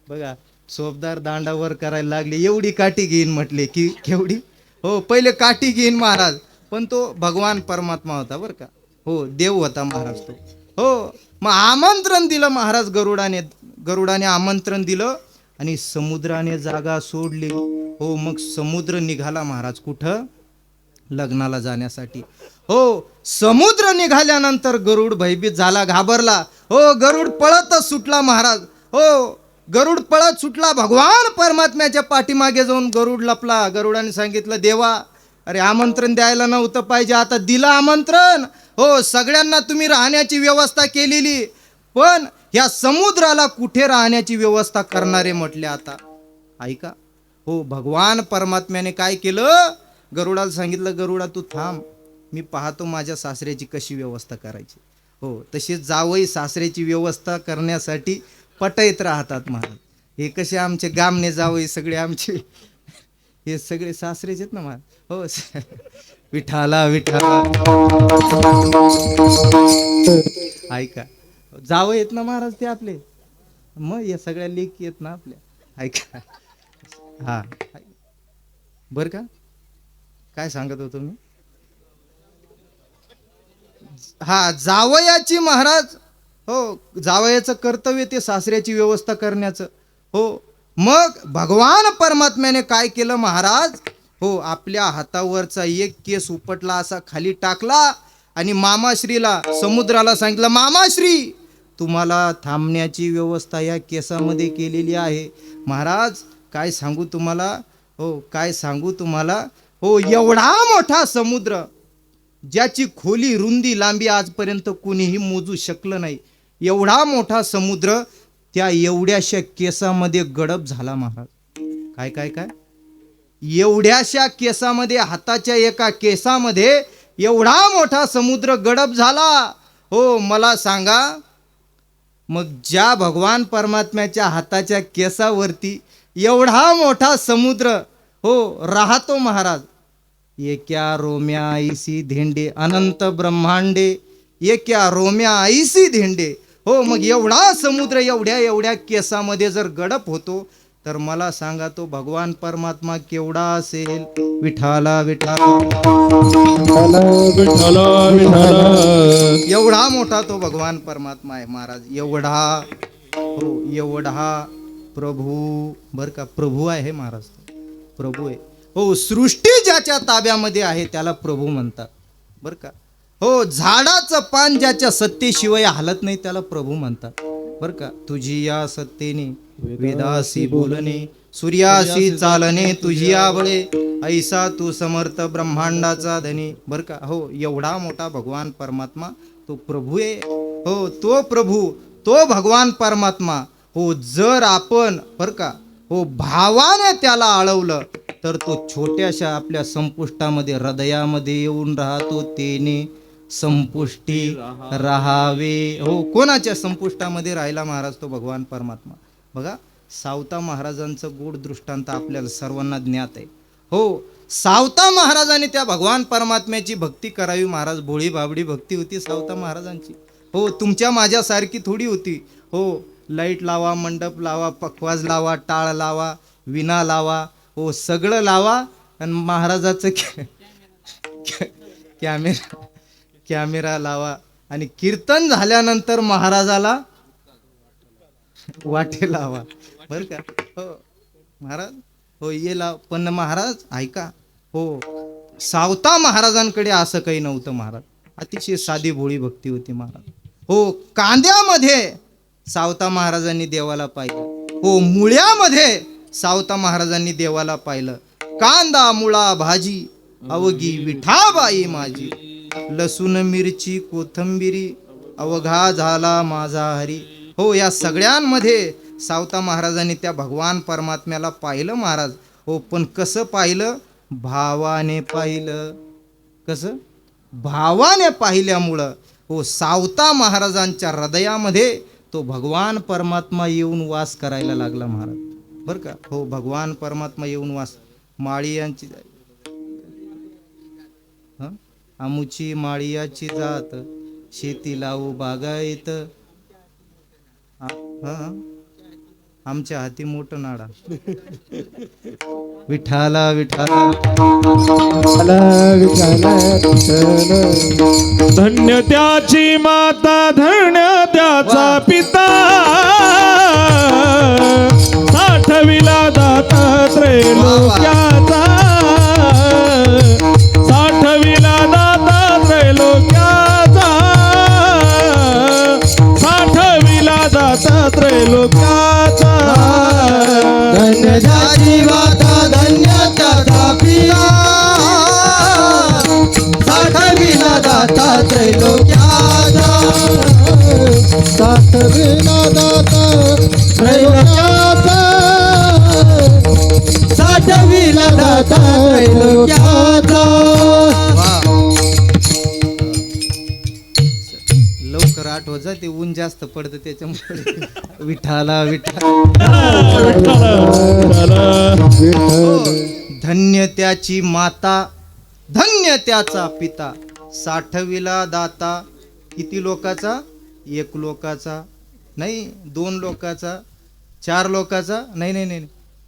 Speaker 1: बघा सोबदार दांडावर करायला लागले. एवढी काठी घेईन म्हटले की केवढी? हो पहिले काठी घेईन महाराज, पण तो भगवान परमात्मा होता बरं का. हो देव होता महाराज तो. हो मग आमंत्रण दिलं महाराज गरुडाने आमंत्रण दिलं आणि समुद्राने जागा सोडली. हो मग समुद्र निघाला महाराज कुठं? लग्नाला जाण्यासाठी. हो समुद्र निघाल्यानंतर गरुड भयभीत झाला, घाबरला. हो गरुड पळतच सुटला महाराज. हो गरुड पळत सुटला. भगवान परमात्म्याच्या पाठीमागे जाऊन गरुड लपला. गरुडाने सांगितलं देवा अरे आमंत्रण द्यायला नव्हतं पाहिजे, आता दिलं आमंत्रण. हो सगळ्यांना तुम्ही राहण्याची व्यवस्था केलेली, पण या समुद्राला कुठे राहण्याची व्यवस्था करणारे म्हटले आता. ऐका हो भगवान परमात्म्याने काय केलं? गरुडाला सांगितलं गरुडा तू थांब, मी पाहतो माझ्या सासऱ्याची कशी व्यवस्था करायची. हो तशीच जावई सासऱ्याची व्यवस्था करण्यासाठी पटईत राहतात महाराज. हे कसे आमचे गामने जावई सगळे आमचे हे सगळे सासरेच आहेत ना महाराज. हो विठाला विठाला ऐका जावई आहेत ना महाराज ते आपले, मग या सगळ्या लेकी आहेत ना आपल्या. ऐका हा बरं का काय सांगत होतो मी? हा जावयाची महाराज हो जावयाचं कर्तव्य ते सासऱ्याची व्यवस्था करण्याचं. हो मग भगवान परमात्म्याने काय केलं महाराज? हो आपल्या हातावरचा एक केस उपटला असा खाली टाकला आणि मामाश्रीला समुद्राला सांगितलं मामाश्री तुम्हाला थांबण्याची व्यवस्था या केसामध्ये केलेली आहे. महाराज काय सांगू तुम्हाला? हो काय सांगू तुम्हाला? हो एवढा मोठा समुद्र ज्याची खोली रुंदी लांबी आजपर्यंत कोणीही मोजू शकलं नाही, एवढा मोठा समुद्र त्या एवढ्याशा केसामध्ये गडप झाला महाराज. काय काय काय एवढ्याशा केसामध्ये, हाताच्या एका केसामध्ये एवढा मोठा समुद्र गडप झाला. हो मला सांगा मग ज्या भगवान परमात्म्याच्या हाताच्या केसावरती एवढा मोठा समुद्र हो राहतो महाराज. एका रोम्या आईसी धेंडे अनंत ब्रह्मांडे एका रोम्या आईसी धेंडे. हो मग एवढा समुद्र एवढ्या केसामध्ये जर गडप होतो तर मला सांगा तो भगवान परमात्मा केवढा असेल? विठाला विठाला,
Speaker 2: विठ्ठल विठ्ठल.
Speaker 1: एवढा मोठा तो भगवान परमात्मा आहे महाराज. एवढा, हो एवढा प्रभू, बर का, प्रभू आहे महाराज, प्रभू आहे. हो, सृष्टी ज्याच्या ताब्यामध्ये आहे त्याला प्रभू म्हणतात, बर का. हो, झाडाचं पान ज्याच्या सत्तेशिवाय हालत नाही त्याला प्रभू म्हणतात, बर का. तुझी या सत्तेने वेदासी बोलणे, सूर्यासी चालणे तुझी आवळे, ऐसा तू समर्थ ब्रह्मांडाचा धनी, बर का. हो, एवढा मोठा भगवान परमात्मा तो प्रभू आहे. हो, तो प्रभू, तो भगवान परमात्मा. हो, जर आपण, बर का, हो भावाने त्याला आळवलं तर तो छोट्याशा आपल्या संपुष्टामध्ये, हृदयामध्ये येऊन राहतो. तेने संपुष्टी राहावे. हो, कोणाच्या संपुष्टामध्ये राहिला महाराज? तो भगवान परमात्मा. बघा, सावता महाराजांचं गोड दृष्टांत आपल्याला सर्वांना ज्ञात आहे. हो, सावता महाराजांनी त्या भगवान परमात्म्याची भक्ती करावी महाराज. भोळी बाबडी भक्ती होती सावता महाराजांची. हो, तुमच्या माझ्यासारखी थोडी होती. हो, लाईट लावा, मंडप लावा, पखवाज लावा, टाळ लावा, विना लावा, हो सगळं लावा, आणि महाराजाचं कॅमेरा लावा, आणि कीर्तन झाल्यानंतर महाराजाला वाटे लावा, बर का. हो महाराज, हो ये लाव. पण महाराज ऐका, हो सावता महाराजांकडे असं काही नव्हतं महाराज. अतिशय साधी भोळी भक्ती होती महाराज. हो, कांद्यामध्ये सावता महाराजांनी देवाला पाहिलं. हो, मुळ्यामध्ये सावता महाराजांनी देवाला पाहिलं. कांदा मुळा भाजी अवघी विठाबाई माझी, लसूण मिरची कोथंबिरी अवघा झाला माझा हरी. हो, या सगळ्यांमध्ये सावता महाराजांनी त्या भगवान परमात्म्याला पाहिलं महाराज. हो, पण कसं पाहिलं? भावाने पाहिलं. कसं? भावाने पाहिल्यामुळं हो सावता महाराजांच्या हृदयामध्ये तो भगवान परमात्मा येऊन वास करायला लागला महाराज, बरं का. हो, भगवान परमात्मा येऊन वास. माळियांची आमुची माळियाची जात, शेती लावू बागायत, आमच्या हाती मोठं नाडा. विठाला विठाला,
Speaker 2: धन्य त्याची माता, धन्य त्याचा पिता, साठविला दाता त्रैलोक्याचा, साठविला दाता त्रैलोक्याचा, साठविला दाता त्रैलोक्याचा.
Speaker 3: धन्य त्याची माता, धन्य त्याचा पिता, साठविला दाता त्रैलोक्याचा, साठविला दाता त्रैलोक्याचा, साठविला दाता त्रैलोक्याचा.
Speaker 1: लवकर आठवत जा, ते ऊन जास्त पडतं त्याच्यामुळे. विठाला विठा. धन्य त्याची माता, धन्य त्याचा पिता, साठविला दाता. किती लोकाचा? एक लोकाचा नाही, दोन लोकाचा, चार लोकाचा नाही नाही नाही,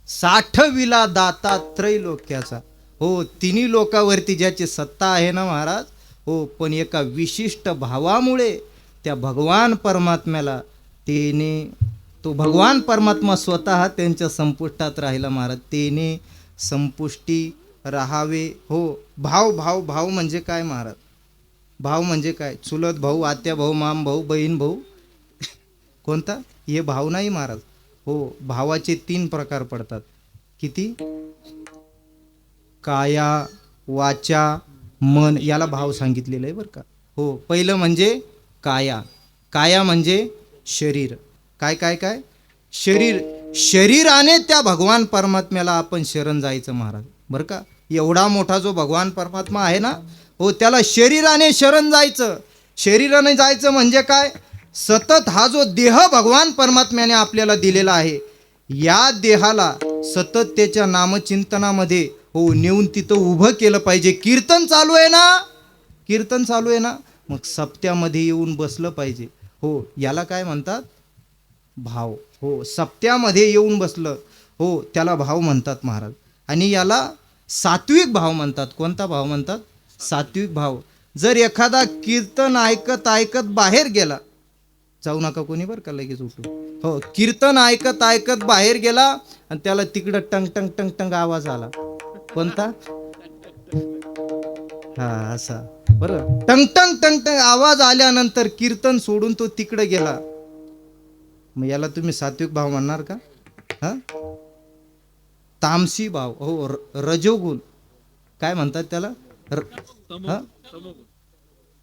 Speaker 1: साठविला दाता त्रैलोक्याचा. हो, तिन्ही लोकावरती ज्याची सत्ता आहे ना महाराज. हो, पण एका विशिष्ट भावामुळे त्या भगवान परमात्म्याला तेने, तो भगवान परमात्मा स्वतः त्यांच्या संपुष्टात राहिला महाराज. तेने संपुष्टी राहावे. हो, भाव भाव भाव म्हणजे काय महाराज? भाव म्हणजे काय? चुलत भाऊ, आत्या भाऊ, माम भाऊ, बहीण भाऊ, कोणता? हे भाव नाही महाराज. हो, भावाचे 3 प्रकार पडतात. किती? काया, वाचा, मन, याला भाव सांगितलेलं आहे बरं का. हो, पहिलं म्हणजे काया. काया म्हणजे शरीर. काय काय काय? शरीर. शरीराने त्या भगवान परमात्म्याला आपण शरण जायचं महाराज, बरं का. एवढा मोठा जो भगवान परमात्मा आहे ना, हो त्याला शरीराने शरण जायचं. शरीराने जायचं म्हणजे काय? सतत हा जो देह भगवान परमात्म्याने आपल्याला दिलेला आहे, या देहाला सतत त्याच्या नामचिंतनामध्ये हो नेऊन तिथं उभं केलं पाहिजे. कीर्तन चालू आहे ना, कीर्तन चालू आहे ना, मग सप्त्यामध्ये येऊन बसलं पाहिजे. हो, याला काय म्हणतात? भाव. हो, सप्त्यामध्ये येऊन बसलं. हो त्याला भाव म्हणतात महाराज. आणि याला सात्विक भाव म्हणतात. कोणता भाव म्हणतात? सात्विक भाव. जर एखादा कीर्तन ऐकत ऐकत बाहेर गेला, जाऊ नका कोणी बरं का लगेच उठू, हो कीर्तन ऐकत ऐकत बाहेर गेला आणि त्याला तिकडं टंग टंग टंग टंग आवाज आला, कोणता? हा असा बरं, टंग टंग टंग टंग आवाज आल्यानंतर कीर्तन सोडून तो तिकडे गेला, मग याला तुम्ही सात्विक भाव म्हणणार का? हा, तामसी भाव, हो रजोगुण काय म्हणतात त्याला? हा?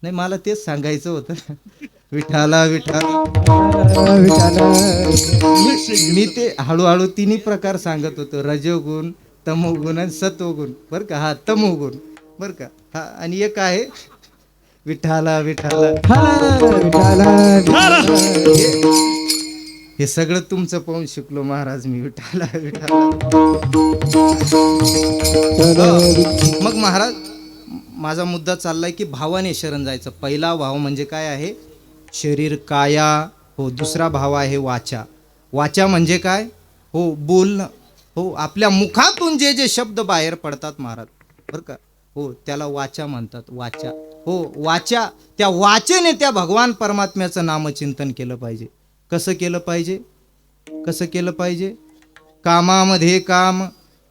Speaker 1: नाही मला तेच सांगायचं होतं. विठाला विठाला, मी ते हळूहळू तिन्ही प्रकार सांगत होतो, रजोगुण, तमोगुण आणि सत्वगुण बरं का. हा तमोगुण बरं का. हा आणि एक आहे विठाला विठाला. हे सगळं तुमचं पाहून शिकलो महाराज मी, विठाला विठाला. मग महाराज माझा मुद्दा चाललाय की भावाने शरण जायचं. पहिला भाव म्हणजे काय आहे? शरीर काया. हो दुसरा भाव आहे वाचा. वाचा म्हणजे काय? हो बोलणं. हो आपल्या मुखातून जे जे शब्द बाहेर पडतात महाराज बरं का, हो त्याला वाचा म्हणतात. वाचा, हो वाचा. त्या वाचेने त्या भगवान परमात्म्याचं नामचिंतन केलं पाहिजे. कसं केलं पाहिजे? कसं केलं पाहिजे? कामामध्ये काम,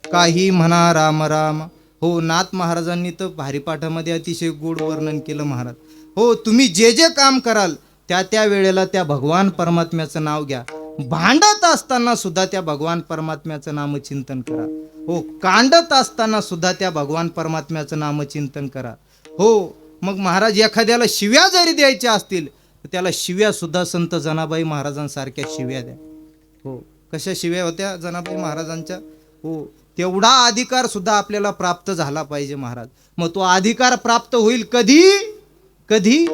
Speaker 1: काही म्हणा राम राम. हो नाथ महाराजांनी तर भारीपाठामध्ये अतिशय गोड वर्णन केलं महाराज. हो तुम्ही जे जे काम कराल त्या त्या वेळेला त्या भगवान परमात्म्याचं नाव घ्या. भांडत असताना सुद्धा त्या भगवान परमात्म्याचं नामचिंतन करा. हो कांडत असताना सुद्धा त्या भगवान परमात्म्याचं नामचिंतन करा. हो मग महाराज एखाद्याला शिव्या जरी द्यायच्या असतील तर त्याला शिव्या सुद्धा संत जनाबाई महाराजांसारख्या शिव्या द्या. हो कशा शिव्या होत्या जनाबाई महाराजांच्या? हो तेवढा अधिकार सुद्धा आपल्याला प्राप्त झाला पाहिजे महाराज. मग तो अधिकार प्राप्त होईल कधी? कधी?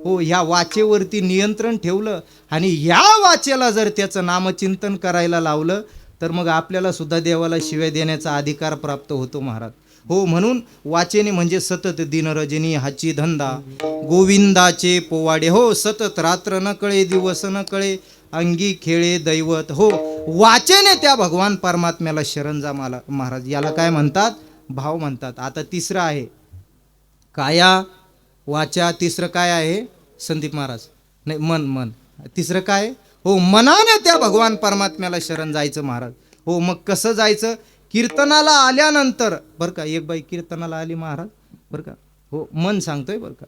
Speaker 1: हो ह्या वाचेवरती नियंत्रण ठेवलं आणि ह्या वाचेला जर त्याचं नामचिंतन करायला लावलं तर मग आपल्याला सुद्धा देवाला शिव्या देण्याचा अधिकार प्राप्त होतो महाराज. हो म्हणून वाचेने म्हणजे सतत दिनरजनी हाची धंदा, गोविंदाचे पोवाडे. हो सतत रात्र न कळे दिवस न कळे, अंगी खेळे दैवत. हो वाचेने त्या भगवान परमात्म्याला शरण जा मला महाराज. याला काय म्हणतात? भाव म्हणतात. आता तिसरं आहे काया वाचा. तिसरं काय आहे संदीप महाराज? नाही मन. मन तिसरं काय? हो मनाने त्या भगवान परमात्म्याला शरण जायचं महाराज. हो मग कसं जायचं? कीर्तनाला आल्यानंतर बरं का, एक बाई कीर्तनाला आली महाराज बरं का, हो मन सांगतोय बरं का.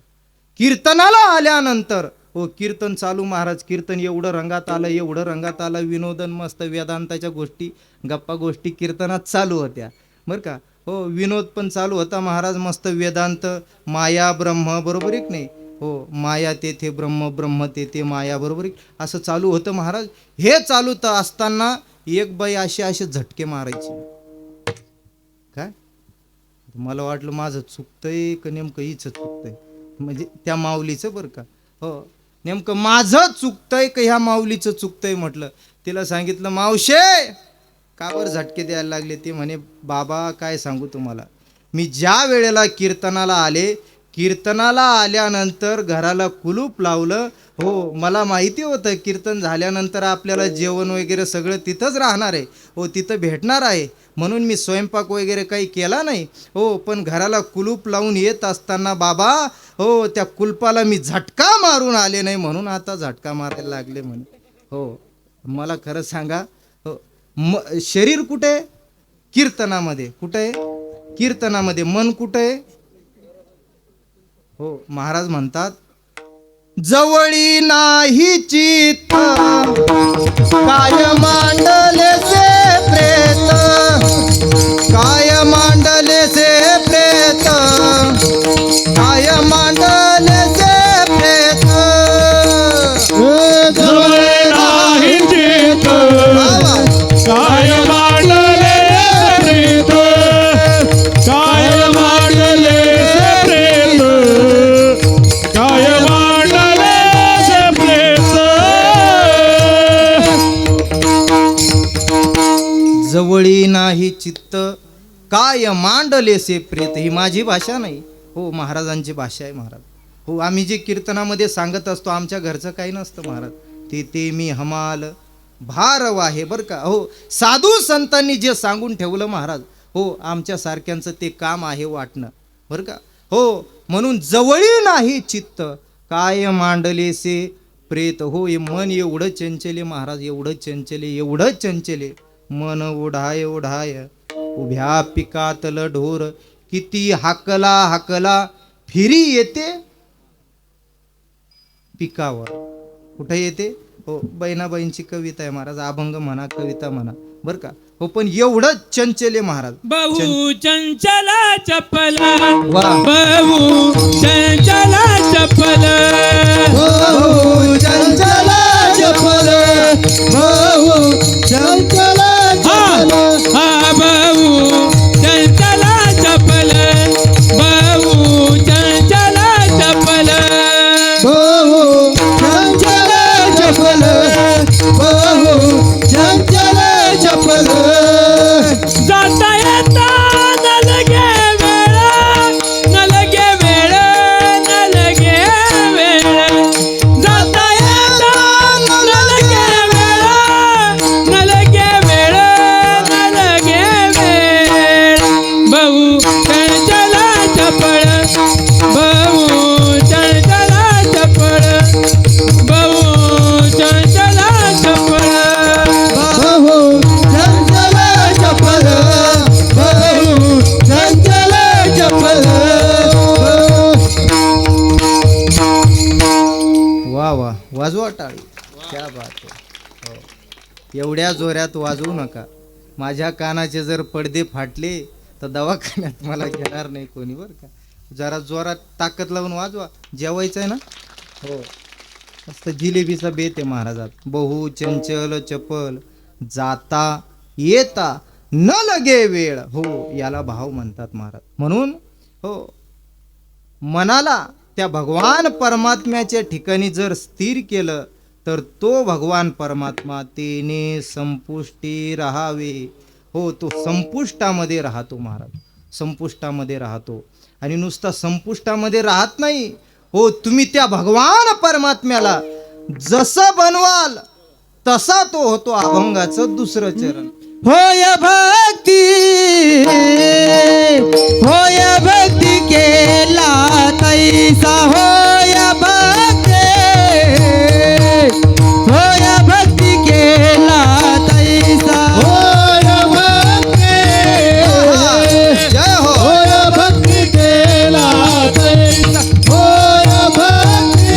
Speaker 1: कीर्तनाला आल्यानंतर हो कीर्तन चालू महाराज. कीर्तन एवढं रंगात आलं, एवढं रंगात आलं, विनोदन मस्त वेदांताच्या गोष्टी गप्पा गोष्टी कीर्तनात चालू होत्या बरं का. हो विनोद पण चालू होता महाराज, मस्त वेदांत, माया ब्रह्म बरोबर एक नाही. हो माया तेथे ब्रह्म, ब्रह्म तेथे माया बरोबर एक असं चालू होतं महाराज. हे चालू तर असताना एक बाई असे झटके मारायची. काय मला वाटलं माझं चुकतंय का नेमकं हिचं चुकतंय, म्हणजे त्या माऊलीचं बरं का. हो नेमकं माझं चुकतंय का ह्या माऊलीचं चुकतंय म्हटलं. तिला सांगितलं मावशे कावर झटके द्यायला लागले? ते म्हणे बाबा काय सांगू तुम्हाला, मी ज्या वेळेला कीर्तनाला आले, कीर्तनाला आल्यानंतर घराला कुलूप लावलं. हो मला माहिती होतं कीर्तन झाल्यानंतर आपल्याला जेवण वगैरे सगळं तिथंच राहणार आहे. हो तिथं भेटणार आहे म्हणून मी स्वयंपाक वगैरे काही केला नाही. हो पण घराला कुलूप लावून येत असताना बाबा हो त्या कुलपाला मी झटका मारून आले नाही म्हणून आता झटका मारायला लागले म्हणे. हो मला खरं सांगा, हो शरीर कुठे आहे? कीर्तनामध्ये. कुठे आहे? कीर्तनामध्ये. मन कुठे आहे? हो महाराज म्हणतात जवळी नाही चित्त, काय मांडले से प्रेत, काय मांडले से प्रेत, काय मांडले से प्रेत.
Speaker 2: जवळ नाही चित्त, काय मांडले प्रेत, काय मांडले प्रेत, काय मांडले प्रेत.
Speaker 1: जवळी नाही चित्त काय मांडले से प्रेत. ही माझी भाषा नाही, हो महाराजांची भाषा आहे महाराज. हो आम्ही जे कीर्तनामध्ये सांगत असतो आमच्या घरचं काही नसतं महाराज. ते मी हमाल भार वाहे बरं का. हो, साधू संतांनी जे सांगून ठेवलं महाराज, हो आमच्या सारख्यांचं ते काम आहे वाटणं बरं का. हो, म्हणून जवळी नाही चित्त काय मांडलेसे प्रेत. हो, हे मन एवढं चंचले महाराज, एवढं चंचले, एवढं चंचले मन ओढाय ओढाय उभ्या पिकातलं ढोर किती हाकला हाकला फिरी येते पिकावर. कुठे येते? हो, बहिणाबाईंची कविता आहे महाराज, अभंग म्हणा कविता म्हणा बरं का. हो, पण एवढं चंचले महाराज.
Speaker 4: बहु चंचला चपल,
Speaker 1: वा.
Speaker 4: बहु चंचला चपल,
Speaker 3: बहु चंचला चपल, बहु चंचला चपल,
Speaker 4: हा बहु चंचला चपल, बहु चंचला चपल,
Speaker 3: बहु चंचला चपल, बहु चंचला चपल.
Speaker 4: जाता येता न लगे वेळ, न लगे वेळ, न लगे वेळ, जाता येता न लगे वेळ, न लगे वेळ, न लगे वेळ. बहु चंचला चपळ, बहु चंचला चपळ, बहु चंचला चपळ.
Speaker 3: बहु चंचला चपल, बहु चंचला चपल.
Speaker 1: वा वा, वाजवा टाळी, क्या बात आहे. हो, एवढ्या जोरात वाजवू नका, माझ्या कानाचे जर पडदे फाटले तर दवाखान्यात मला घेणार नाही कोणी बरं का. जरा जोरात ताकद लावून वाजवा, जेवायचं आहे ना. हो, मस्त जिलेबीचा बेत आहे महाराजात. बहु चंचल चपल जाता येता न लगे वेळ. हो, याला भाव म्हणतात महाराज. म्हणून हो, मनाला त्या भगवान परमात्म्याच्या ठिकाणी जर स्थिर केलं तर तो भगवान परमात्मा तेने संपुष्टी राहावे. हो, तो संपुष्टामध्ये राहतो महाराज, संपुष्टामध्ये राहतो. आणि नुसता संपुष्टामध्ये राहत नाही, हो तुम्ही त्या भगवान परमात्म्याला जसं बनवाल तसा तो होतो. अभंगाचं दुसरं चरण.
Speaker 3: होय भक्ती, होय भक्ती केला तैसा, होय भक्ती, होय भक्ती केला तैसा, होय भक्ती,
Speaker 1: जय हो.
Speaker 3: होय भक्ती केला तैसा, होय भक्ती,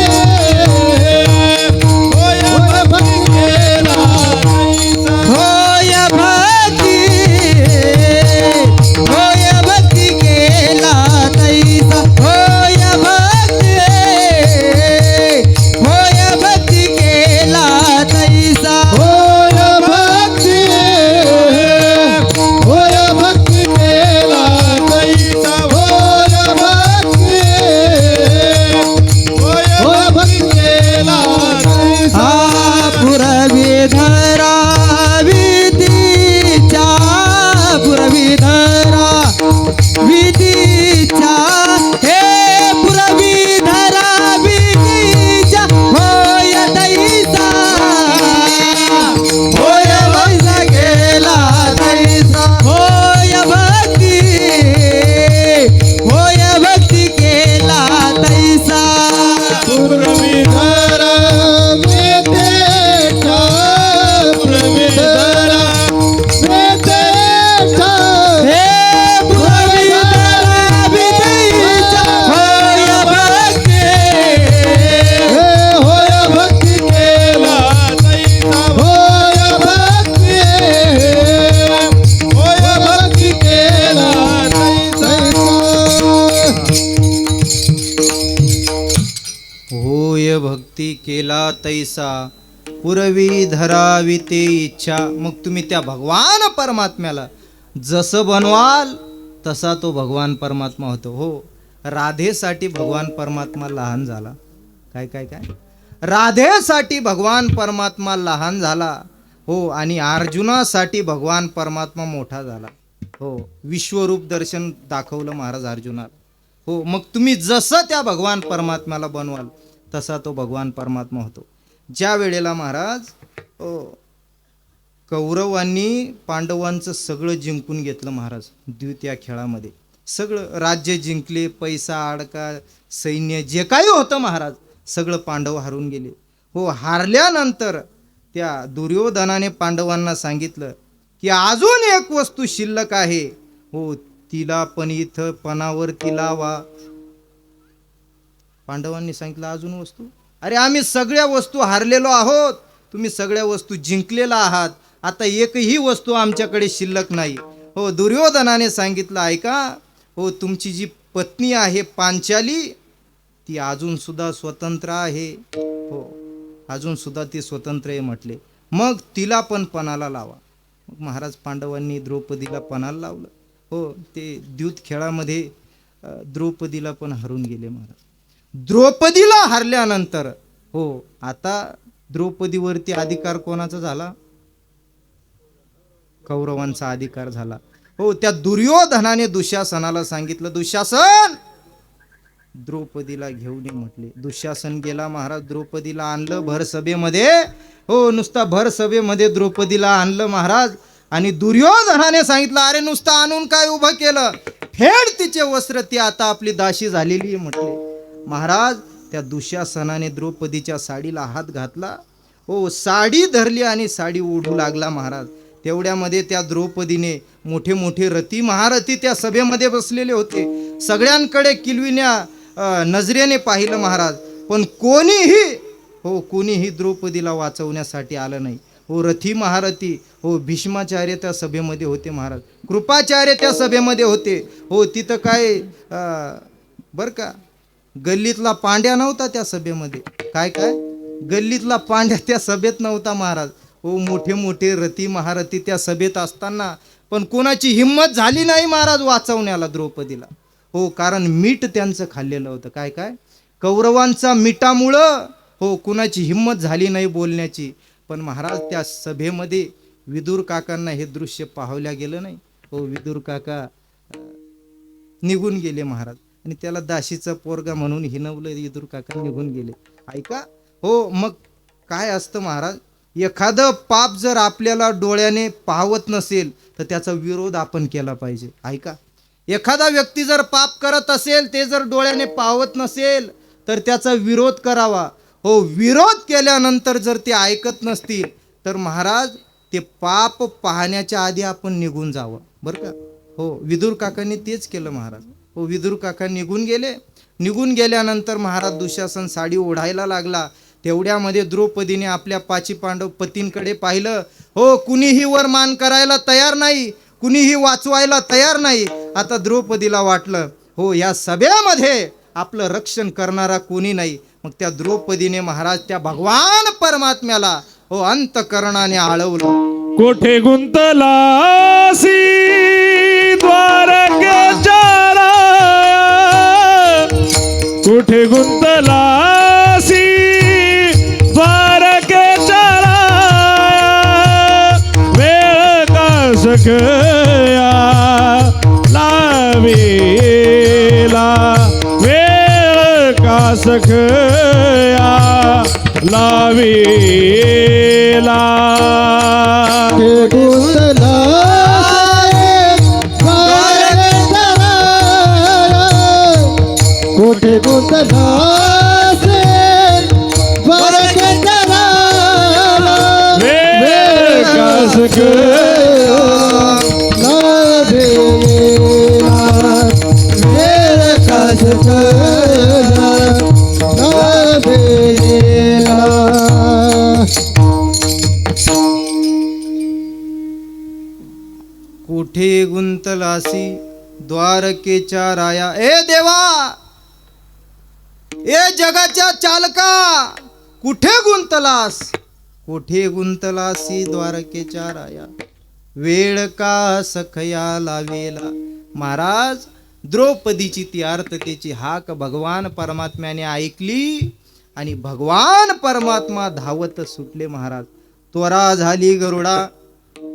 Speaker 3: होय भक्ती केला तैसा, होय भक्ती, होय भक्ती केला तैसा, होय भक्ती, होय भक्ती केला तैसा, होय भक्ती, होय भक्ती केला तैसा, होय भक्ती, होय भक्ती केला तैसा. पुरवी धरा विधीच्या, पुरवी धरा विधीच्या, हे पुरवी धरा विधीच्या, होय तैसा, होय वैसा गेला तैसा, होय भक्ती, होय भक्ती केला तैसा. पुरवी धरा विधीच्या, पुरवी धरा विधीच्या, हे पुरवी धरा विधीच्या, होय भक्ती, होय भक्ती केला तैसा, होय भक्ती, होय भक्ती केला तैसा.
Speaker 1: होय भक्ती केला तैसा पुरवी धरावी ते इच्छा. मग तुम्ही त्या भगवान परमात्म्याला जसं बनवाल तसा तो भगवान परमात्मा होतो. हो, राधेसाठी भगवान परमात्मा लहान झाला. काय काय काय, राधेसाठी भगवान परमात्मा लहान झाला. हो, आणि अर्जुनासाठी भगवान परमात्मा मोठा झाला. हो, विश्वरूप दर्शन दाखवलं महाराज अर्जुनाला. हो, मग तुम्ही जसं त्या भगवान परमात्म्याला बनवाल तसा तो भगवान परमात्मा होतो. ज्या वेळेला महाराज हो कौरवांनी पांडवांचं सगळं जिंकून घेतलं महाराज द्यूत या खेळामध्ये. सगळं राज्य जिंकले, पैसा अडका, सैन्य जे काही होतं महाराज सगळं पांडव हारून गेले. हो, हारल्यानंतर त्या दुर्योधनाने पांडवांना सांगितलं की अजून एक वस्तू शिल्लक आहे, हो तिला पण इथं पणावरती लावा. पांडवांनी सांगितलं अजून वस्तू? अरे आम्ही सगळ्या वस्तू हारलेलो आहोत, तुम्ही सगळ्या वस्तू जिंकलेला आहात, आता एकही वस्तू आमच्याकडे शिल्लक नाही. हो, दुर्योधनाने सांगितलं ऐका, हो तुमची जी पत्नी आहे पांचाली ती अजून सुद्धा स्वतंत्र आहे. हो, अजून सुद्धा ती स्वतंत्र आहे म्हटले, मग तिला पण पणाला लावा. मग महाराज पांडवांनी द्रौपदीला पणाला लावलं. हो, ते द्यूत खेळामध्ये द्रौपदीला पण हरून गेले महाराज. द्रौपदीला हरल्यानंतर हो आता द्रौपदीवरती अधिकार कोणाचा झाला? कौरवांचा अधिकार झाला. हो, त्या दुर्योधनाने दुःशासनाला सांगितलं दुःशासन द्रौपदीला घेऊन ये म्हटले. दुःशासन गेला महाराज, द्रौपदीला आणलं भर सभेमध्ये. हो, नुसता भर सभेमध्ये द्रौपदीला आणलं महाराज. आणि दुर्योधनाने सांगितलं अरे नुसतं आणून काय उभं केलं, फेड तिचे वस्त्र, ती आता आपली दाशी झालेली आहे म्हटले. महाराज त्या दुःशासनाने द्रौपदीच्या साडीला हात घातला. हो, साडी धरली आणि साडी ओढू लागला महाराज. तेवढ्यामध्ये त्या द्रौपदीने मोठे मोठे रथी महारथी त्या सभेमध्ये बसलेले होते, सगळ्यांकडे किलविण्या नजरेने पाहिलं महाराज, पण कोणीही द्रौपदीला वाचवण्यासाठी आलं नाही. हो, रथी महारथी, हो भीष्माचार्य त्या सभेमध्ये होते महाराज, कृपाचार्य त्या सभेमध्ये होते. हो, तिथं काय बरं का गल्लीतला पांड्या नव्हता त्या सभेमध्ये, काय गल्लीतला पांड्या त्या सभेत नव्हता महाराज. हो, मोठे मोठे रथी महारथी त्या सभेत असताना पण कोणाची हिंमत झाली नाही महाराज वाचवण्याला द्रौपदीला. हो, कारण मीठ त्यांचं खाल्लेलं होतं, काय कौरवांचा मिठामुळं हो कुणाची हिंमत झाली नाही बोलण्याची. पण महाराज त्या सभेमध्ये विदुर काकांना हे दृश्य पाहवल्या गेलं नाही. हो, विदुर काका निघून गेले महाराज, आणि त्याला दाशीचा पोरगा म्हणून हिनवलं, विदुर काका निघून गेले. ऐका, हो मग काय असतं महाराज, एखादं पाप जर आपल्याला डोळ्याने पाहवत नसेल तर त्याचा विरोध आपण केला पाहिजे. ऐका, एखादा व्यक्ती जर पाप करत असेल, ते जर डोळ्याने पाहवत नसेल तर त्याचा विरोध करावा. हो, विरोध केल्यानंतर जर ते ऐकत नसतील तर महाराज ते पाप पाहण्याच्या आधी आपण निघून जावं, बरं का. हो, विदुर काकांनी तेच केलं महाराज. हो, विदुर काका निघून गेले. निघून गेल्यानंतर महाराज दुःशासन साडी ओढायला लागला. तेवढ्यामध्ये द्रौपदीने आपल्या पाची पांडव पतींकडे पाहिलं. हो, कुणीही वर मान करायला तयार नाही, कुणीही वाचवायला तयार नाही. आता द्रौपदीला वाटलं हो या सभेमध्ये आपलं रक्षण करणारा कोणी नाही. मग त्या द्रौपदीने महाराज त्या भगवान परमात्म्याला हो अंतकरणाने आळवलं.
Speaker 2: कोठे गुंतलासी द्वारकेच्या राया, कोठे गुंतलासी द्वारकेच्या राया, वेळ का सकया लावेला, वेळ का सकया लावेला.
Speaker 3: कोठे गुंतलासे द्वारकेच्या राया,
Speaker 2: वेळ का सकया
Speaker 3: लावेला, वेळ का सकया लावेला.
Speaker 1: कोठे गुंतलासी द्वारकेच्या राया. ए देवा, ए जगाच्या चालका, कुठे गुंतलास, कोठे गुंतलासी द्वारकेच्या राया, वेळ का सखया लावेला. महाराज द्रौपदीची ती आर्ततेची हाक भगवान परमात्म्याने ऐकली आणि भगवान परमात्मा धावत सुटले महाराज. त्वरा झाली गरुडा,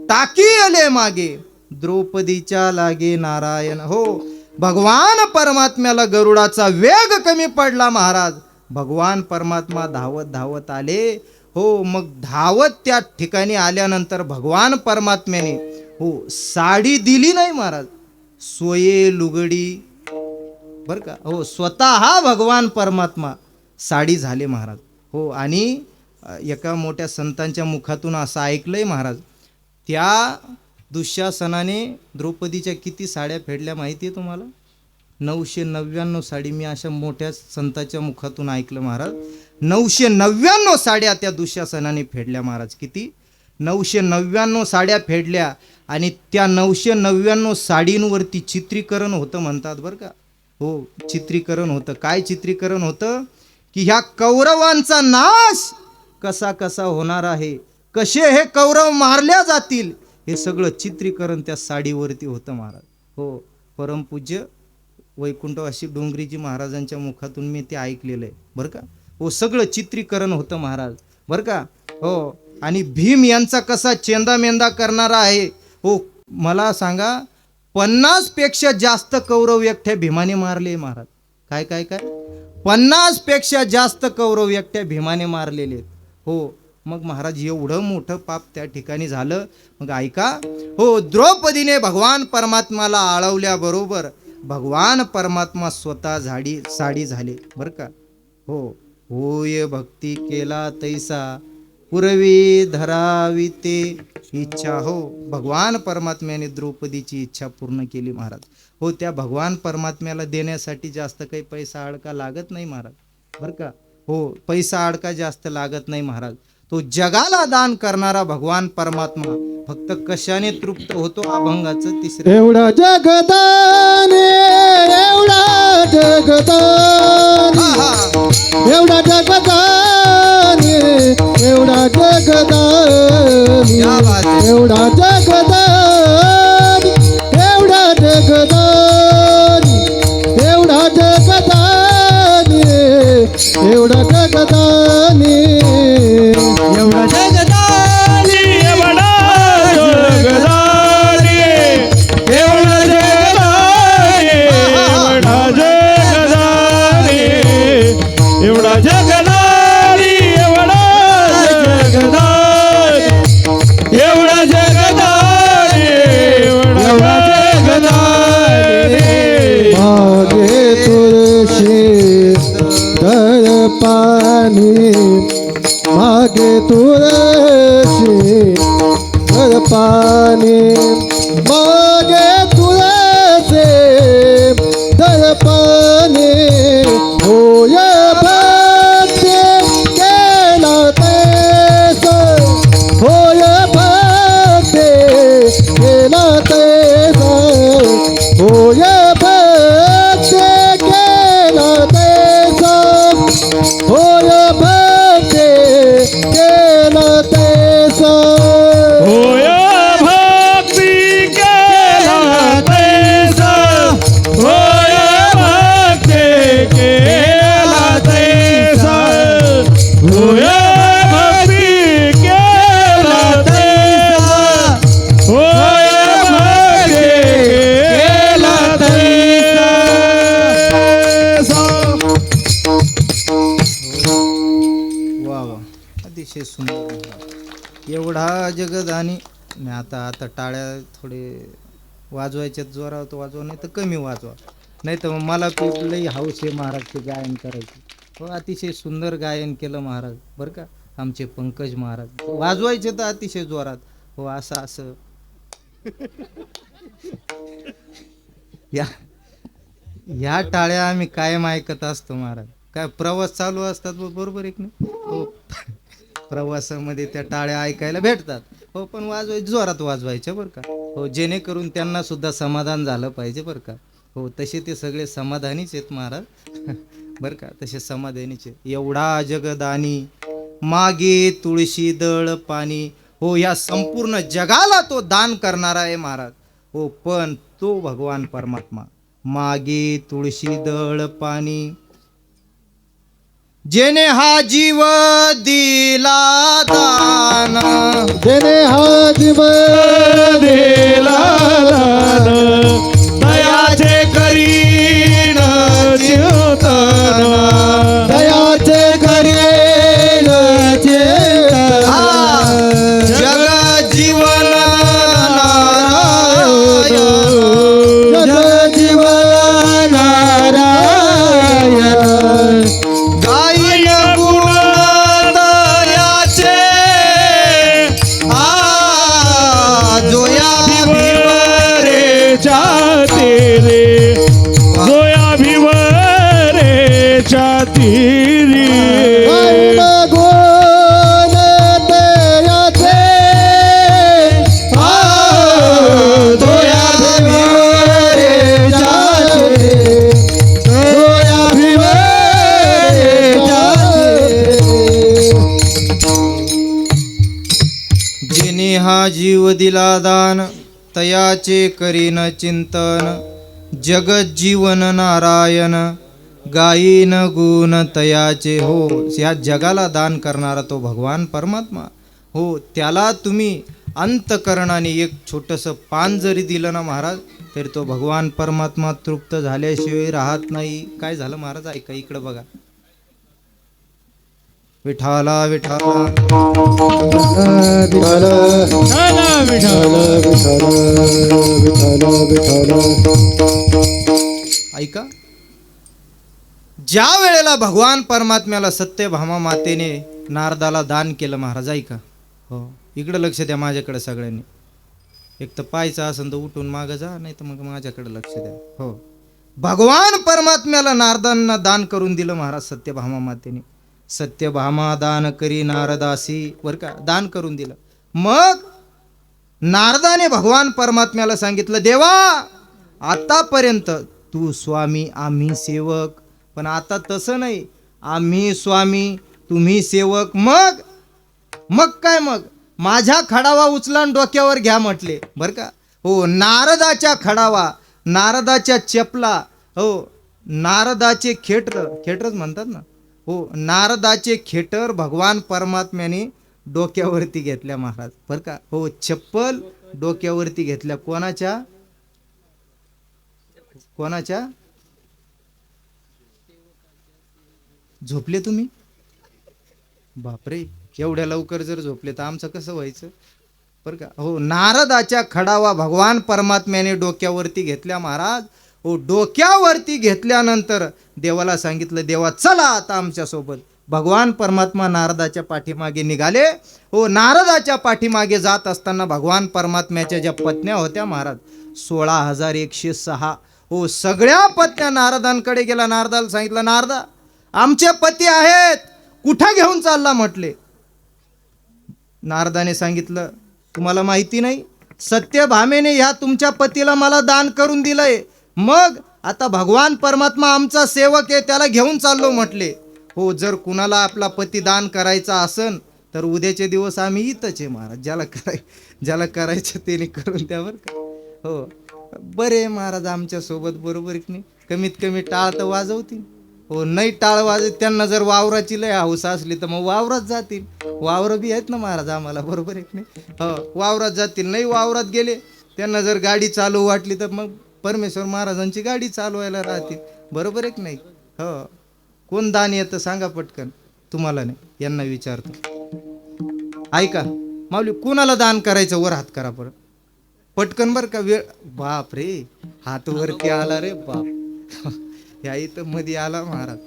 Speaker 1: टाकी आले मागे, द्रौपदीच्या लागे नारायण. हो, भगवान परमात्म्याला गरुडाचा वेग कमी पडला महाराज. भगवान परमात्मा धावत धावत आले. हो मग धावत त्या ठिकाणी आल्यानंतर भगवान परमात्म्याने हो साडी दिली नाही महाराज, सोये लुगडी बर का. हो स्वतः हा भगवान परमात्मा साडी झाले महाराज. हो आणि एका मोठ्या संतांच्या मुखातून असं ऐकलंय महाराज, त्या दुःशासनाने द्रौपदीच्या किती साड्या फेडल्या माहिती आहे तुम्हाला? 999 साडी. मी अशा मोठ्या संतांच्या मुखातून ऐकलं महाराज, 999 साड्या त्या दुःशासनाने फेडल्या महाराज. किती? 999 साड्या फेडल्या. आणि त्या 999 साडींवरती चित्रीकरण होतं म्हणतात बरं का. हो चित्रीकरण होतं. काय चित्रीकरण होतं? की ह्या कौरवांचा नाश कसा कसा होणार आहे, कसे हे कौरव मारल्या जातील, हे सगळं चित्रीकरण त्या साडीवरती होतं महाराज. हो परमपूज्य वैकुंठवासी डोंगरीजी महाराजांच्या मुखातून मी ते ऐकलेलं आहे बरं का. हो सगळं चित्रीकरण होतं महाराज बरं का. हो आणि भीम यांचा कसा चेंदामेंदा करणारा आहे. हो मला सांगा, 50 पेक्षा जास्त कौरव एकट्या भीमाने मारले महाराज. काय काय काय 50 पेक्षा जास्त कौरव एकट्या भीमाने मारलेले आहेत. हो मग महाराज एवढं मोठं पाप त्या ठिकाणी झालं. मग ऐका, हो द्रौपदीने भगवान परमात्माला आळवल्याबरोबर भगवान परमात्मा स्वतः साडी झाले बरं का. हो होय भक्ती केला तैसा पुरवी धरावी ते इच्छा. हो भगवान परमात्म्याने द्रौपदीची इच्छा पूर्ण केली महाराज. हो त्या भगवान परमात्म्याला देण्यासाठी जास्त काही पैसा अडका लागत नाही महाराज बरं का. हो पैसा अडका जास्त लागत नाही महाराज. तो जगाला दान करणारा भगवान परमात्मा फक्त कशाने तृप्त होतो? अभंगाचं तिसरं.
Speaker 3: एवढा जगदाने, एवढा जगदाने, एवढा जगदाने, एवढा जगदाने,
Speaker 1: क्या बात है.
Speaker 3: एवढा जगदाने, एवढा जगदाने, एवढा जगदाने, एवढा जगदाने,
Speaker 4: एवढा जगदानी
Speaker 2: एवढा जगदाने, एवढा जगदाने, एवढा जगदाने, एवढा जगदाने, एवढा जगदाने, एवढा जगदाने.
Speaker 3: मागे तुळशी तर पाणी, मागे तुळशी तर पाणी, मागे तुळशी तर पाणी, होय भक्ती केला तैसा, होय भक्ती केला तैसा, होय भक्ती केला तैसा, होय भक्ती केला तैसा.
Speaker 2: होय भक्ती केला तैसा, होय भक्ती केला तैसा, होय भक्ती केला तैसा, होय भक्ती केला तैसा.
Speaker 1: वा वा अतिशय सुंदर. एवढा जगदानी. नाही आता टाळ्या थोडे वाजवायच्यात, जोरात वाजवा नाही तर कमी वाजवा, नाही तर मला लई हौस आहे महाराजचे गायन करायचे. हो अतिशय सुंदर गायन केलं महाराज बरं का आमचे पंकज महाराज. वाजवायचे तर अतिशय जोरात. हो असं असं या टाळ्या आम्ही कायम ऐकत असतो महाराज. काय प्रवास चालू असतात बरोबर एक नाही. हो प्रवासामध्ये त्या टाळ्या ऐकायला भेटतात. हो पण जोरात वाजवायच्या बरं का. हो जेणेकरून त्यांना सुद्धा समाधान झालं पाहिजे बरं का. हो तसे ते सगळे समाधानीच आहेत महाराज बरं का, तसे समाधानीच आहेत. एवढा जगदानी मागे तुळशी दळ पाणी. हो या संपूर्ण जगाला तो दान करणारा आहे महाराज. हो पण तो भगवान परमात्मा मागे तुळशी दळ पाणी, जेने हा जीव दिला दान,
Speaker 3: जेने हा जीव
Speaker 2: दिला दान, दयाचे करीन चिंतन,
Speaker 3: दयाचे करेल
Speaker 1: ज्याने हा जीव दिला दान तयाचे करीन चिंतन जगत जीवन नारायण गायीन गुण तयाचे हो. या जगाला दान करणारा तो भगवान परमात्मा हो, त्याला तुम्ही अंतकरणाने एक छोटंसं पान जरी दिलं ना महाराज तरी तो भगवान परमात्मा तृप्त झाल्याशिवाय राहत नाही. काय झालं महाराज ऐका इकडं बघा. विठाला विठाला
Speaker 3: विठ्ठल
Speaker 2: विठ्ठल
Speaker 3: विठ्ठल विठ्ठल
Speaker 1: ऐका. ज्या वेळेला भगवान परमात्म्याला सत्यभामा मातेने नारदाला दान केलं महाराज ऐका. हो इकडं लक्ष द्या माझ्याकडे सगळ्यांनी. एक तर पाहायचं असेल तर उठून मागं जा, नाही तर मग माझ्याकडे लक्ष द्या. हो भगवान परमात्म्याला नारदांना दान करून दिलं महाराज सत्यभामा मातेने. सत्यभामा दान करी नारदासी बर का, दान करून दिलं. मग नारदाने भगवान परमात्म्याला सांगितलं देवा आतापर्यंत तू स्वामी आम्ही सेवक, पण आता तसं नाही, आम्ही स्वामी तुम्ही सेवक. मग मग काय, मग माझ्या खडावा उचला आणि डोक्यावर घ्या म्हटले बर का. हो नारदाच्या खडावा, नारदाच्या चपला, हो नारदाचे खेटरच म्हणतात ना, हो नारदाचे खेटर भगवान परमात्म्याने डोक्यावरती घेतल्या महाराज बर का. हो चप्पल डोक्यावरती घेतल्या. कोणाच्या कोणाच्या? झोपले तुम्ही? बापरे, एवढ्या लवकर जर झोपले तर आमचं कसं व्हायचं बरं का. हो नारदाच्या खडावा भगवान परमात्म्याने डोक्यावरती घेतल्या महाराज. हो डोक्यावरती घेतल्यानंतर देवाला सांगितलं देवा चला आता आमच्या सोबत. भगवान परमात्मा नारदाच्या पाठीमागे निघाले. हो नारदाच्या पाठीमागे जात असताना भगवान परमात्म्याच्या ज्या पत्न्या होत्या महाराज 16,106, हो सगळ्या पत्न्या नारदांकडे गेला. नारदाला सांगितलं नारदा आमचे पती आहेत, कुठं घेऊन चालला म्हटले. नारदाने सांगितलं तुम्हाला माहिती नाही, सत्यभामेने ह्या तुमच्या पतीला मला दान करून दिलंय, मग आता भगवान परमात्मा आमचा सेवक आहे त्याला घेऊन चाललो म्हटले. हो जर कुणाला आपला पती दान करायचा असन तर उद्याचे दिवस आम्ही इथंच आहे महाराज. ज्याला करायचं त्याने करून द्यावर का. हो बरे महाराज आमच्या सोबत बरोबर की नाही, कमीत कमी टाळ तर वाजवतील. हो नाही टाळ वाजत त्यांना जर वावराची लय हौस असली तर मग वावरात जातील. वावरं बी आहेत ना महाराज आम्हाला बरोबर आहे की नाही. हो वावरात जातील. नाही वावरात गेले त्यांना जर गाडी चालू वाटली तर मग परमेश्वर महाराजांची गाडी चालवायला राहतील बरोबर आहे की नाही. हो कोण दान येतं सांगा पटकन, तुम्हाला नाही यांना विचारतो. ऐका माऊली कोणाला दान करायचं वर हात करा परत पटकन बरं का. वेळ बाप रे हात वरती आला रे बाप. ह्या इथं मध्ये आला महाराज.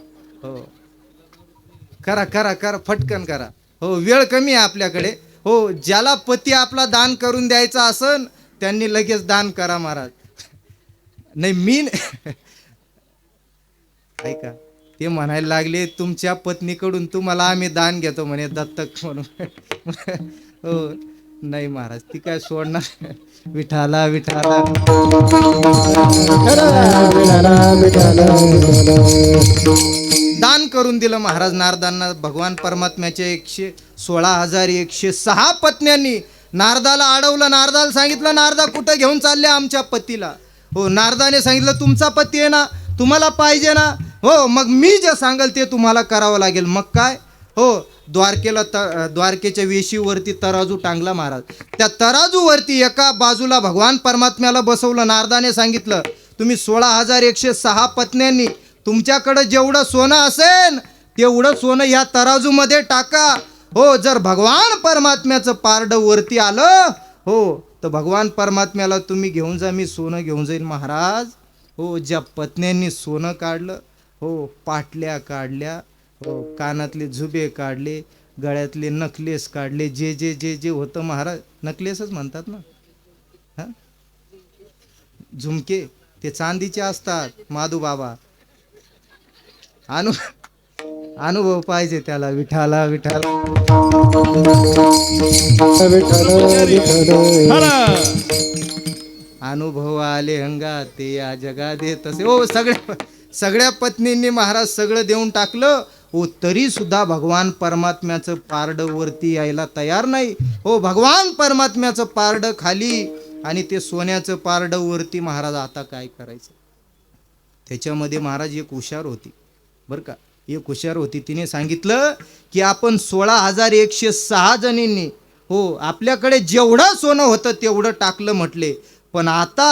Speaker 1: हो करा करा करा फटकन करा. हो वेळ कमी आहे आपल्याकडे. हो ज्याला पती आपला दान करून द्यायचा असन त्यांनी लगेच दान करा महाराज. नाही मी ऐका ते म्हणायला लागले तुमच्या पत्नीकडून तुम्हाला आम्ही दान घेतो म्हणे दत्तक म्हणून. हो नाही महाराज ती काय सोडणार. विठाला विठाला दान करून दिलं महाराज नारदांना. भगवान परमात्म्याच्या 16,106 पत्न्यांनी नारदाला अडवलं. नारदाला सांगितलं नारदा कुठं घेऊन चालले आमच्या पतीला. हो नारदाने सांगितलं तुमचा पती आहे ना, तुम्हाला पाहिजे ना. हो मग मी जे सांगेल ते तुम्हाला करावं लागेल. मग काय. हो द्वारकेच्या वेशीवरती तराजू टांगला महाराज. त्या तराजूवरती एका बाजूला भगवान परमात्म्याला बसवलं. नारदाने सांगितलं तुम्ही 16,106 पत्न्यांनी तुमच्याकडं जेवढं सोनं असेल तेवढं सोनं ह्या तराजूमध्ये टाका. हो जर भगवान परमात्म्याचं पारडं वरती आलं हो तर भगवान परमात्म्याला तुम्ही घेऊन जा, मी सोनं घेऊन जाईन महाराज. हो ज्या पत्न्यांनी सोनं काढलं, हो पाटल्या काढल्या, हो कानातले झुबे काढले, गळ्यातले नकलेस काढले, जे जे जे जे होतं महाराज, नकलेसच म्हणतात ना, हां झुमके ते चांदीचे असतात. माधू बाबा अनुभव पाहिजे त्याला. विठाला विठाला अनुभव आले हंगा ते या जगा दे तसे. हो सगळ्या पत्नींनी महाराज सगळं देऊन टाकलं. हो तरी सुद्धा भगवान परमात्म्याचं पारडं वरती यायला तयार नाही. हो भगवान परमात्म्याचं पारडं खाली आणि ते सोन्याचं पारडं वरती. महाराज आता काय करायचं. त्याच्यामध्ये महाराज एक हुशार होती बरं का, एक हुशार होती. तिने सांगितलं की आपण 16,106 जणींनी हो आपल्याकडे जेवढं सोनं होतं तेवढं टाकलं म्हटले, पण आता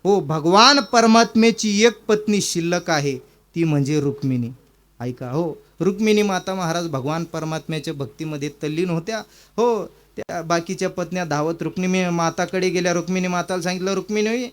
Speaker 1: हो भगवान परमात्म्याची एक पत्नी शिल्लक आहे, ती म्हणजे रुक्मिणी. ऐका हो, रुक्मिणी माता महाराज भगवान परमात्म्याच्या भक्तीमध्ये तल्लीन होत्या. हो त्या बाकीच्या पत्न्या धावत रुक्मिणी माताकडे गेल्या. रुक्मिणी माताला सांगितलं, रुक्मिणी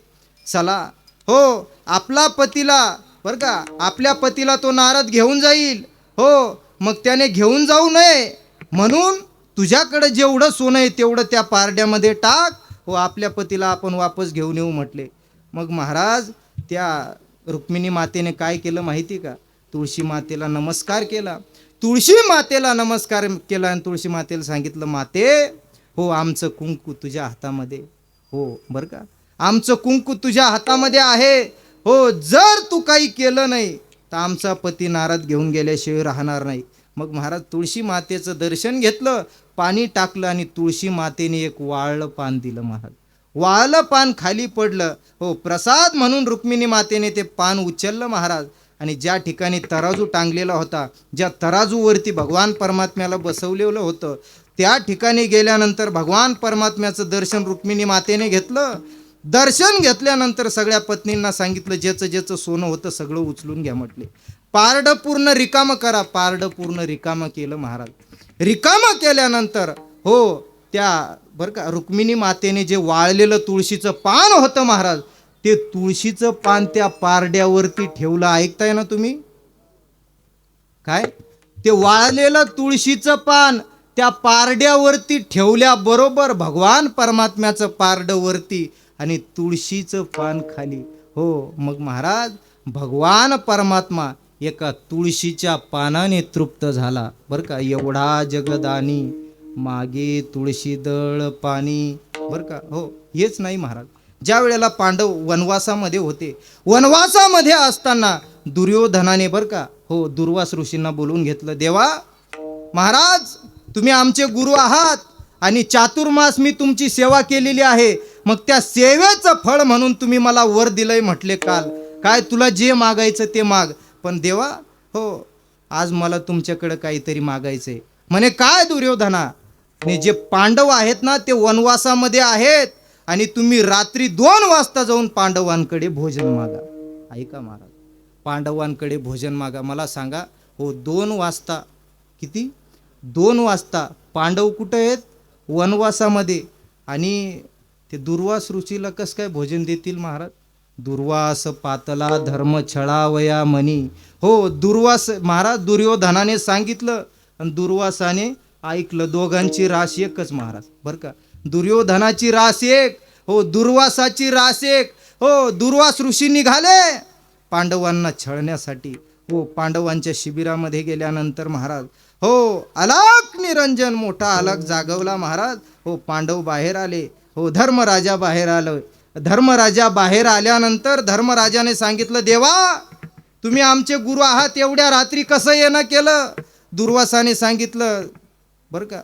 Speaker 1: चला हो आपला पतीला बरं का, आपल्या पतीला तो नारद घेऊन जाईल. हो मग त्याने घेऊन जाऊ नये म्हणून तुझ्याकडे जेवढं सोनं आहे तेवढं त्या पारड्यामध्ये टाक. हो आपल्या पतीला आपण वापस घेऊन येऊ म्हटले. मग महाराज त्या रुक्मिणी मातेने काय केलं माहिती का, तुळशी मातेला नमस्कार केला. तुळशी मातेला नमस्कार केला आणि तुळशी मातेला सांगितलं, माते हो आमचं कुंकू तुझ्या हातामध्ये. हो बरं का, आमचं कुंकू तुझ्या हातामध्ये आहे. हो जर तू काही केलं नाही तर आमचा पती नारद घेऊन गेल्याशिवाय राहणार नाही. मग महाराज तुळशी मातेचं दर्शन घेतलं, पाणी टाकलं आणि तुळशी मातेने एक वाळलं पान दिलं. महाराज वाळलं पान खाली पडलं. हो प्रसाद म्हणून रुक्मिणी मातेने ते पान उचललं महाराज, आणि ज्या ठिकाणी तराजू टांगलेला होता, ज्या तराजूवरती भगवान परमात्म्याला बसवलेलं होतं, त्या ठिकाणी गेल्यानंतर भगवान परमात्म्याचं दर्शन रुक्मिणी मातेने घेतलं. दर्शन घेतल्यानंतर सगळ्या पत्नींना सांगितलं, ज्याचं ज्याचं सोनं होतं सगळं उचलून घ्या म्हटले. पारडं पूर्ण रिकामं करा. पारडं पूर्ण रिकामं केलं महाराज. रिकामं केल्यानंतर हो त्या बरं का रुक्मिणी मातेने जे वाळलेलं तुळशीचं पान होतं महाराज, ते तुळशीचं पान त्या पारड्यावरती ठेवलं. ऐकताय ना तुम्ही काय, ते वाळलेलं तुळशीचं पान त्या पारड्यावरती ठेवल्याबरोबर भगवान परमात्म्याचं पारडं वरती आणि तुळशीचं पान खाली. हो मग महाराज भगवान परमात्मा एका तुळशीच्या पानाने तृप्त झाला बरं का. एवढा जगदानी मागे तुळशी दळ पाणी बरं का. हो हेच नाही महाराज, ज्या वेळेला पांडव वनवासामध्ये होते, वनवासामध्ये असताना दुर्योधनाने बरं का हो दुर्वास ऋषींना बोलवून घेतलं. देवा महाराज तुम्ही आमचे गुरु आहात आणि चातुर्मास मी तुमची सेवा केलेली आहे, मग त्या सेवेचं फळ म्हणून तुम्ही मला वर दिलंय म्हटले काल. काय तुला जे मागायचं ते माग, पण देवा हो आज मला तुमच्याकडे काहीतरी मागायचंय. म्हणे काय दुर्योधना, जे पांडव आहेत ना ते वनवासामध्ये आहेत आणि तुम्ही रात्री 2 वाजता जाऊन पांडवांकडे भोजन मागा. ऐका महाराज, पांडवांकडे भोजन मागा. मला सांगा हो 2 वाजता, किती 2 वाजता पांडव कुठं आहेत, वनवासामध्ये, आणि ते दुर्वास ऋषीला कसं काय भोजन देतील महाराज. दुर्वास पातला धर्म छळावया मनी. हो दुर्वास महाराज दुर्योधनाने सांगितलं आणि दुर्वासाने ऐकलं. दोघांची रास एकच महाराज बरं का. दुर्योधनाची रास एक, हो दुर्वासाची रास एक. हो दुर्वास ऋषी निघाले पांडवांना छळण्यासाठी. हो पांडवांच्या शिबिरामध्ये गेल्यानंतर महाराज हो अलक निरंजन मोठा अलक जागवला महाराज. हो पांडव बाहेर आले. हो धर्मराजा बाहेर आलो. धर्मराजा बाहेर आल्यानंतर धर्मराजाने सांगितलं, देवा तुम्ही आमचे गुरु आहात, एवढ्या रात्री कसं येणं केलं. दुर्वासाने सांगितलं बरं का,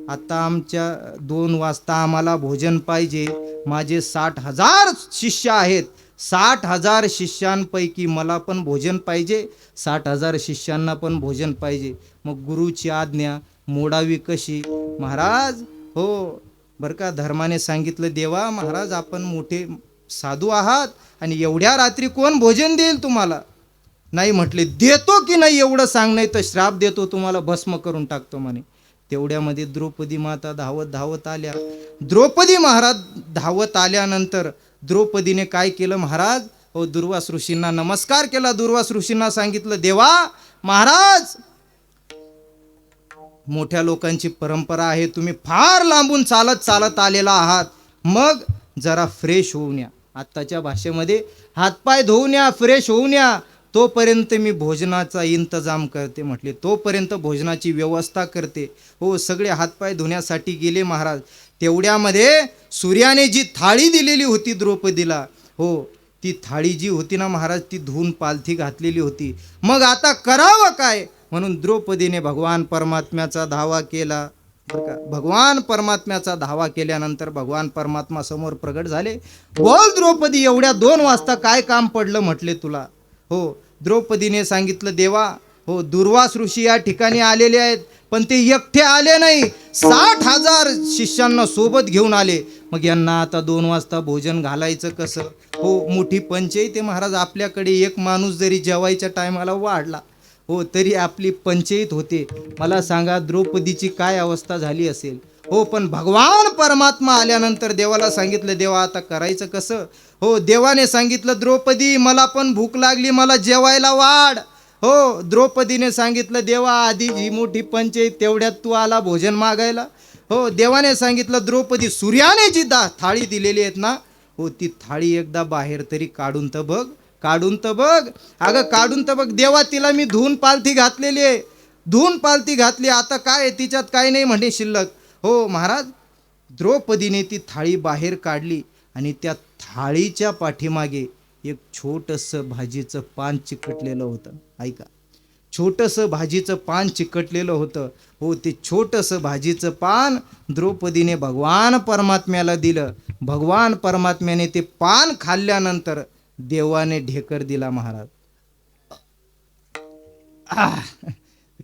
Speaker 1: आता आमच्या 2 वाजता आम्हाला भोजन पाहिजे. माझे 60,000 शिष्य आहेत, 60,000 शिष्यांपैकी मला पण भोजन पाहिजे, 60,000 शिष्यांना पण भोजन पाहिजे. मग गुरुची आज्ञा मोडावी कशी महाराज. हो बरं का धर्माने सांगितलं, देवा महाराज आपण मोठे साधू आहात आणि एवढ्या रात्री कोण भोजन देईल तुम्हाला. नाही म्हटले, देतो की नाही एवढं सांग, नाही तर श्राप देतो तुम्हाला, भस्म करून टाकतो म्हणे. तेवढ्यामध्ये द्रौपदी माता धावत धावत आल्या. द्रौपदी महाराज धावत आल्यानंतर द्रौपदीने काय केलं महाराज, हो दुर्वास ऋषींना नमस्कार केला. दुर्वास ऋषींना सांगितलं, देवा महाराज मोठ्या लोकांची परंपरा आहे, तुम्ही फार लांबून चालत चालत आलेला आहात, मग जरा फ्रेश होऊन या. आत्ताच्या भाषेमध्ये हातपाय धुवून या, फ्रेश होऊन या, तोपर्यंत मी भोजनाचा इंतजाम करते म्हटले, तोपर्यंत भोजनाची व्यवस्था करते. हो सगळे हातपाय धुण्यासाठी गेले महाराज. तेवढ्यामध्ये सूर्याने जी थाळी दिलेली होती द्रौपदीला, हो ती थाळी जी होती ना महाराज ती धुवून पालथी घातलेली होती. मग आता करावं काय, म्हणून द्रौपदीने भगवान परमात्म्याचा धावा केला बरं का. भगवान परमात्म्याचा धावा केल्यानंतर भगवान परमात्मा समोर प्रगट झाले. बोल द्रौपदी, एवढ्या 2 वाजता काय काम पडलं म्हटले तुला. हो, द्रौपदीने सांगितलं देवा, हो दुर्वास ऋषी या ठिकाणी आलेले आहेत, पण ते एकटे आले नाही, 60,000 शिष्यांना सोबत घेऊन आले. मग यांना आता 2 वाजता भोजन घालायचं कसं. हो, मोठी पंचायत आहे महाराज. आपल्याकडे एक माणूस जरी जेवायच्या टायमाला वाढला हो तरी आपली पंचायत होते. मला सांगा द्रौपदीची काय अवस्था झाली असेल. हो, पण भगवान परमात्मा आल्यानंतर देवाला सांगितलं, देवा आता करायचं कसं. हो, देवाने सांगितलं द्रौपदी मला पण भूक लागली, मला जेवायला वाढ. हो, द्रौपदीने सांगितलं देवा आधी ही मोठी पंचायत, तेवढ्यात तू आला भोजन मागायला. हो, देवाने सांगितलं द्रौपदी सूर्याने जी थाळी दिलेली आहेत ना, हो ती थाळी एकदा बाहेर तरी काढून तर बघ, काढून तर बघ. अगं काढून तर बघ. देवा तिला मी धुवून पालथी घातलेली आहे, धुवून पालथी घातली, आता काय आहे तिच्यात, काय नाही म्हणे शिल्लक. हो महाराज, द्रौपदीने ती थाळी बाहेर काढली आणि त्या थाळीच्या पाठीमागे एक छोटंसं भाजीचं पान चिकटलेलं होतं. ऐका, छोटंसं भाजीचं पान चिकटलेलं होतं. हो, ते छोटंसं भाजीचं पान द्रौपदीने भगवान परमात्म्याला दिलं. भगवान परमात्म्याने ते पान खाल्ल्यानंतर देवाने ढेकर दिला महाराज.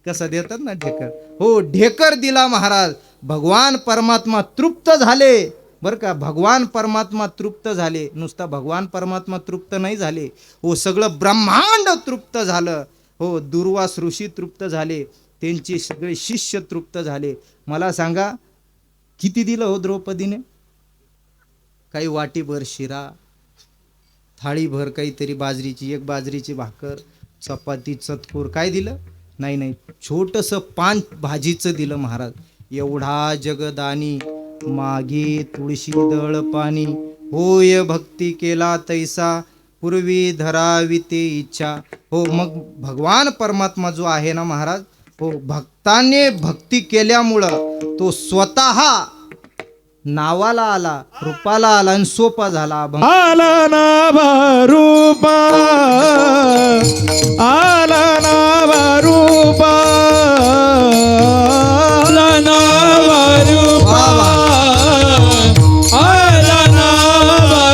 Speaker 1: कसं देतात ना ढेकर. हो, ढेकर दिला महाराज. भगवान परमात्मा तृप्त झाले बरं का. भगवान परमात्मा तृप्त झाले. नुसता भगवान परमात्मा तृप्त नाही झाले, हो सगळं ब्रह्मांड तृप्त झालं. हो, दुर्वास ऋषी तृप्त झाले, त्यांचे सगळे शिष्य तृप्त झाले. मला सांगा किती दिलं हो द्रौपदीने. काही वाटीभर शिरा, थाळीभर काहीतरी बाजरीची, एक बाजरीची भाकर, चपाती, चतकोर, काय दिलं. नाही, छोटंसं पान भाजीचं दिलं महाराज. एवढा जगदानी मागे तुळशी दळ पाणी, होय भक्ती केला तैसा पूर्वी धरावी ते इच्छा. हो, मग भगवान परमात्मा जो आहे ना महाराज, हो भक्ताने भक्ती केल्यामुळं तो स्वतः नावाला आला, रूपाला आला आणि सोपा झाला.
Speaker 2: आला ना रूपा, आला ना रूपा, आला ना रूपा, आला ना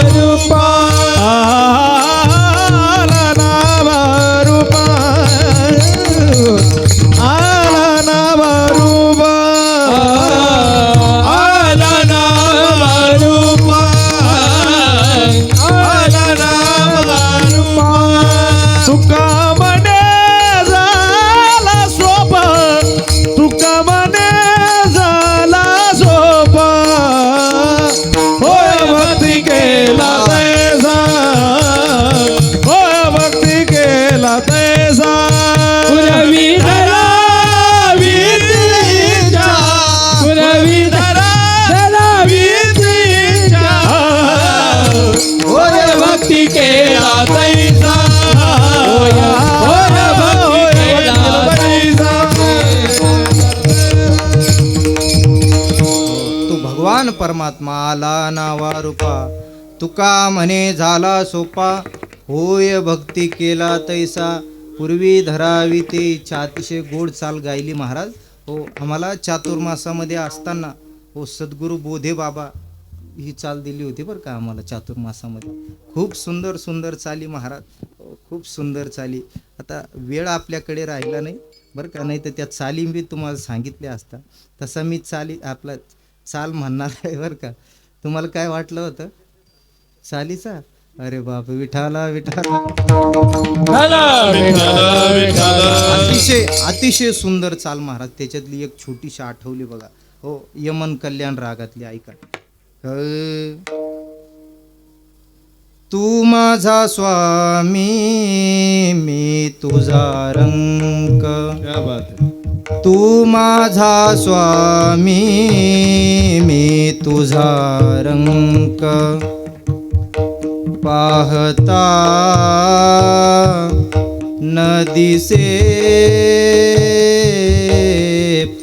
Speaker 2: रूपा, आला ना रूपा, आला ना रूपा, आला ना रूपा, आला ना रूपा. तुका म्हणे झाला सोपा, तुका म्हणे झाला सोपा, होय भक्ती केला तैसा, होय भक्ती केला तैसा. पुरवी धरा विधीच्या, पुरवी धरा विधीच्या, होय भक्ती केला तैसा, होय भक्ती केला तैसा.
Speaker 1: तो भगवान परमात्मा आला नावा रूपा, तुका म्हणे झाला सोपा, होय भक्ती केला तैसा पूर्वी धरावी ते इच्छा. अतिशय गोड चाल गायली महाराज. हो, आम्हाला चातुर्मासामध्ये असताना हो सद्गुरू बोधे बाबा ही चाल दिली होती बरं का आम्हाला चातुर्मासामध्ये. खूप सुंदर सुंदर चाली महाराज. हो, खूप सुंदर चाली. आता वेळ आपल्याकडे राहिला नाही बरं का, नाही तर त्या चाली मी तुम्हाला सांगितल्या असता. तसा मी आपला चाल म्हणणार आहे बरं का. तुम्हाला काय वाटलं होतं चालीचा. अरे बाप, विठाला विठाला, अतिशय अतिशय सुंदर चाल महाराज. त्याच्यातली एक छोटीशी आठवली बघा. हो, यमन कल्याण रागातली ऐका. तू माझा स्वामी मी तुझा रंक, तू माझा स्वामी मी तुझा रंक, पाहता न दिसे,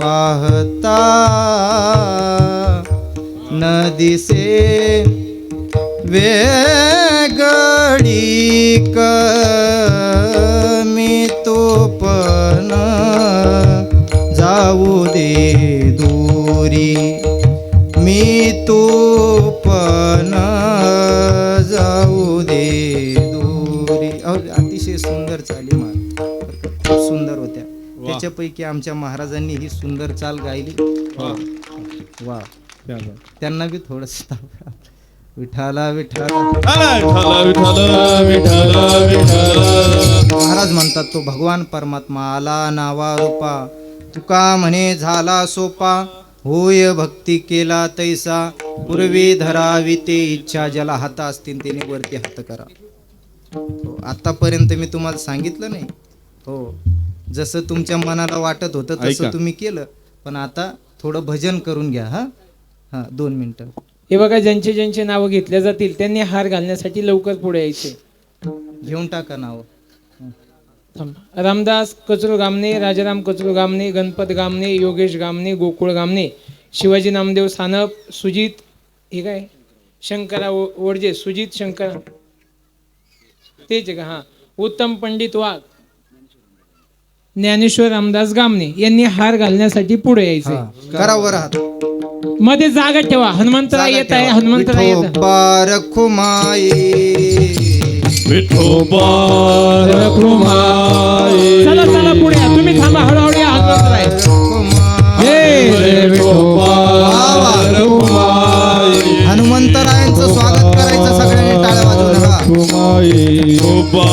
Speaker 1: पाहता न दिसे वेगळी मी तू पण जाऊ दे दूरी, मी तू पण जाऊ दे दूरी. अतिशय सुंदर चाली खूप सुंदर होत्या. त्याच्यापैकी आमच्या महाराजांनी ही सुंदर चाल गायली. वा, त्यांना बी थोडस विठाला विठाला. महाराज म्हणतात तो भगवान परमात्मा आला नावा रूपा, तुका म्हणे झाला सोपा, होय भक्ती केला तैसा, पूर्वी धरावी ते इच्छा, ज्याला हात असतील त्याने वरती हात करा. हो, आतापर्यंत मी तुम्हाला सांगितलं नाही हो, जसं तुमच्या मनाला वाटत होतं तसं तुम्ही केलं, पण आता थोडं भजन करून घ्या. हा 2 मिनिटं.
Speaker 5: हे बघा, ज्यांचे ज्यांचे नावं घेतल्या जातील त्यांनी हार घालण्यासाठी लवकर पुढे यायचे.
Speaker 1: घेऊन टाका नाव.
Speaker 5: रामदास कचरू गामने, राजाराम कचरू गामने, गणपत गामने, योगेश गामने, गोकुळ गामने, शिवाजी नामदेव सानप, सुजित हे काय शंकरा वडजे, सुजित शंकर तेच का, हा उत्तम पंडित वाघ, ज्ञानेश्वर रामदास गामने यांनी हार घालण्यासाठी पुढे यायचे.
Speaker 1: करा वर हात.
Speaker 5: मध्ये जागा ठेवा. हनुमंतराय येत आहे, हनुमंतराय येत आहे.
Speaker 1: रखुमाई
Speaker 2: विठोबा रखुमाई.
Speaker 5: चला चला पुढे या. तुम्ही थांबा, हळूहळू या. हनुमंतराय
Speaker 1: हनुमंतरायांचं स्वागत करायचं सगळ्यांनी टाळ्या वाजवून.
Speaker 2: विठोबा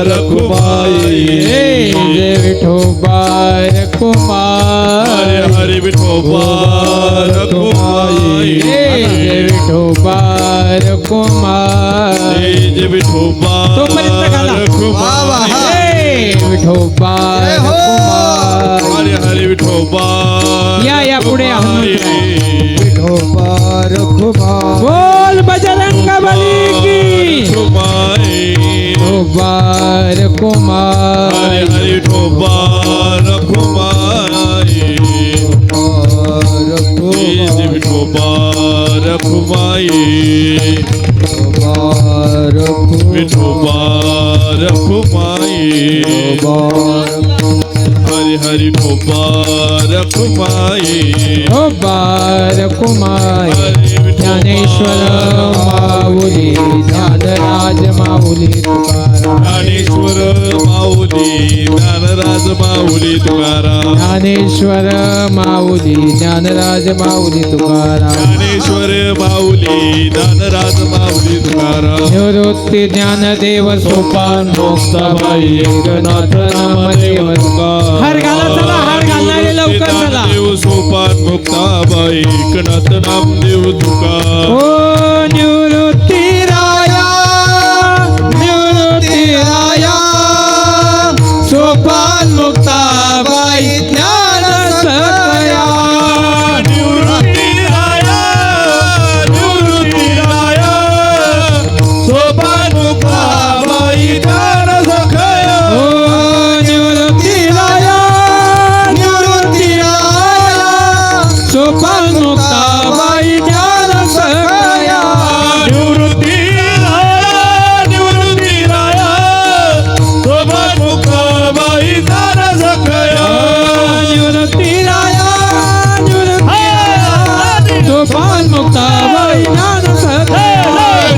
Speaker 2: रखुमाई,
Speaker 5: जय विठोबा रखुमाई,
Speaker 2: हरे विठोबा रखुमाई,
Speaker 5: जय विठोबा रखुमाई,
Speaker 2: जय विठोबा
Speaker 1: वा.
Speaker 5: विठोबा रखुमाई.
Speaker 2: हरे हरे विठोबा.
Speaker 5: या पुढे या.
Speaker 3: विठोबा रखुमाई,
Speaker 5: बोल बजरंग बली की. विठोबा रखुमाई,
Speaker 2: हरे हरे विठोबा रखुमाई, जय विठोबा रखुमाई, विठोबा रखुमाई, हरे हरे विठोबा रखुमाई,
Speaker 5: विठोबा रखुमाई. ज्ञानेश्वर माऊली, ज्ञानराज माऊली तुकाराम,
Speaker 2: ज्ञानेश्वर माऊली, ज्ञानराज माऊली तुकाराम,
Speaker 5: ज्ञानेश्वर माऊली, ज्ञानराज माऊली तुकाराम,
Speaker 2: ज्ञानेश्वर माऊली, ज्ञानराज माऊली तुकाराम,
Speaker 5: निवृत्ती ज्ञानदेव सोपान मोक्षाबाई, एकनाथ नामदेव तुकाराम. हार घाला, चला हार घालणारे लवकर चला.
Speaker 2: देव सोपान मुक्ताबाई, एकनाथ नामदेव तुकाराम.
Speaker 5: ओ निवृत्ती राया, निवृत्ती राया, सोपान मुक्ताबाई, ज्ञान सकया.
Speaker 2: निवृत्ती राया, निवृत्ती राया, सोपान मुक्ताबाई, ज्ञान सकया.
Speaker 5: ओ निवृत्ती राया, निवृत्ती राया, सोपान मुक्ताबाई, ज्ञान सकया.
Speaker 2: निवृत्ती राया, निवृत्ती राया, सोपान मुक्ताबाई, ज्ञान सकया.
Speaker 5: निवृत्ती राया, निवृत्ती राया, सोपान मुक्ताबाई, ज्ञान सकया.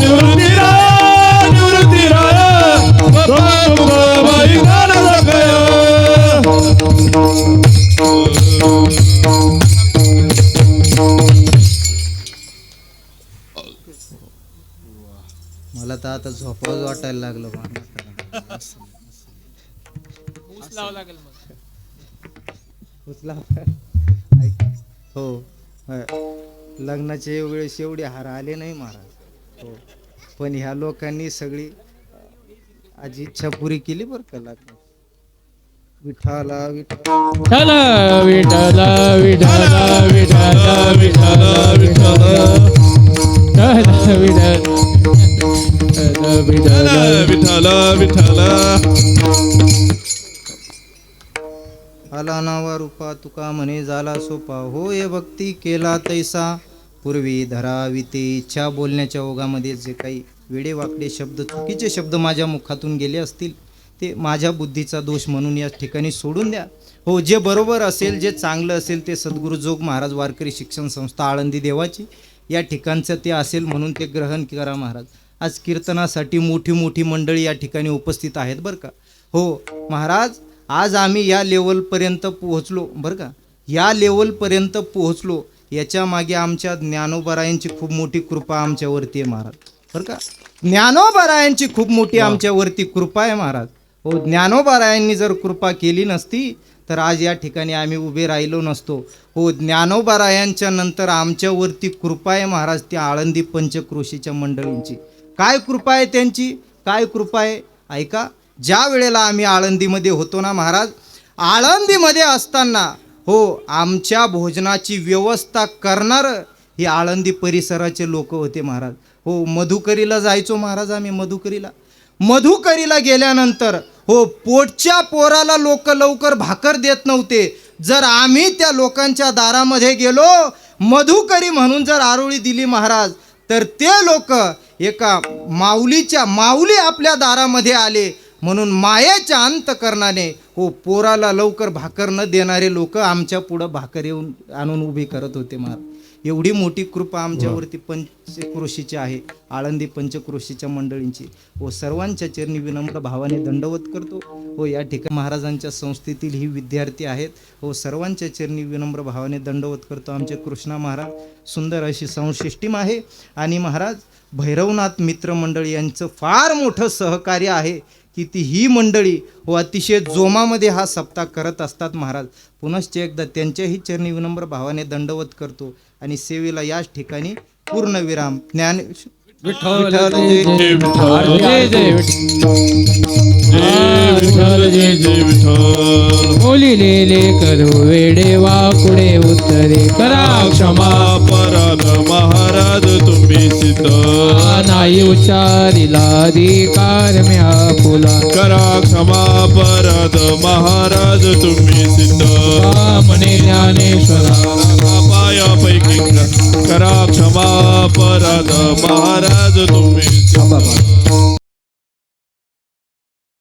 Speaker 2: निवृत्ती राया, निवृत्ती राया, सोपान मुक्ताबाई, ज्ञान सकया.
Speaker 1: मला तर आता झोपावं वाटायला लागलं. उचला. ऐक. हो, लग्नाच्या वेळेस एवढे हार आले नाही महाराज. हो, पण ह्या लोकांनी सगळी आज इच्छा पुरी केली बरं का. लग्न विठाला विठा.
Speaker 5: चला विठला विठला विठला विठला विठला
Speaker 2: विठला विठला.
Speaker 1: झाला नावा रूपा तुका म्हणे झाला सोपा होय भक्ती केला तैसा पूर्वी धरावी ते इच्छा. बोलण्याच्या ओघामध्ये जे काही वेडेवाकडे शब्द चुकीचे शब्द माझ्या मुखातून गेले असतील ते माझ्या बुद्धीचा दोष म्हणून या ठिकाणी सोडून द्या. हो, जे बरोबर असेल जे चांगलं असेल ते सद्गुरू जोग महाराज वारकरी शिक्षण संस्था आळंदी देवाची या ठिकाणचं ते असेल म्हणून ते ग्रहण करा महाराज. आज कीर्तनासाठी मोठी मोठी मंडळी या ठिकाणी उपस्थित आहेत बरं का. हो महाराज, आज आम्ही या लेवलपर्यंत पोहोचलो बरं का. या लेवलपर्यंत पोहोचलो याच्या मागे आमच्या ज्ञानोबारायांची खूप मोठी कृपा आमच्यावरती आहे महाराज बरं का. ज्ञानोबारायांची खूप मोठी आमच्यावरती कृपा आहे महाराज. हो, ज्ञानोबारायांनी जर कृपा केली नसती तर आज या ठिकाणी आम्ही उभे राहिलो नसतो. हो, ज्ञानोबारायांच्या नंतर आमच्यावरती कृपा आहे महाराज त्या आळंदी पंचक्रोशीच्या मंडळींची. काय कृपा आहे त्यांची, काय कृपा आहे ऐका. ज्या वेळेला आम्ही आळंदीमध्ये होतो ना महाराज, आळंदीमध्ये असताना हो आमच्या भोजनाची व्यवस्था करणारं हे आळंदी परिसराचे लोक होते महाराज. हो, मधुकरीला जायचो महाराज आम्ही. मधुकरीला गेल्यानंतर हो पोटच्या पोराला लोक लवकर भाकर देत नव्हते. जर आम्ही त्या लोकांच्या दारामध्ये गेलो, मधुकरी म्हणून जर आरोळी दिली महाराज, तर ते लोक एका माऊली आपल्या दारामध्ये आले म्हणून मायेच्या अंतकरणाने हो पोराला लवकर भाकर न देणारे लोक आमच्या पुढं भाकर येऊन आणून उभी करत होते महाराज. एवढी मोठी कृपा आमच्यावरती पंचक्रोशीची आहे, आळंदी पंचक्रोशीच्या मंडळींची. हो, सर्वांच्या चरणी विनम्र भावाने दंडवत करतो. हो, या ठिकाणी महाराजांच्या संस्थेतील ही विद्यार्थी आहेत. हो, सर्वांच्या चरणी विनम्र भावाने दंडवत करतो. आमचे कृष्णा महाराज सुंदर अशी साऊंड सिस्टीम आहे आणि महाराज भैरवनाथ मित्र मंडळी यांचं फार मोठं सहकार्य आहे की ती ही मंडळी हो अतिशय जोमामध्ये हा सप्ताह करत असतात महाराज. पुनश्च एकदा त्यांच्याही चरणी विनम्र भावाने दंडवत करतो आणि सेवेला याच ठिकाणी पूर्णविराम. ज्ञान
Speaker 2: विठ्ठल
Speaker 4: जय जय
Speaker 2: विठ्ठल.
Speaker 5: बोलिलेले करू वेडे वाकुडे उत्तरे करा
Speaker 2: क्षमा पराध महाराज तुम्ही सिद्ध.
Speaker 5: नाही उच्चारिला अधिकार म्या फुला
Speaker 2: करा क्षमा पराध महाराज तुम्ही सिद्ध.
Speaker 5: म्हणे ज्ञानेश्वरा
Speaker 2: पायापैकी करा क्षमा पराध महाराज तुम्ही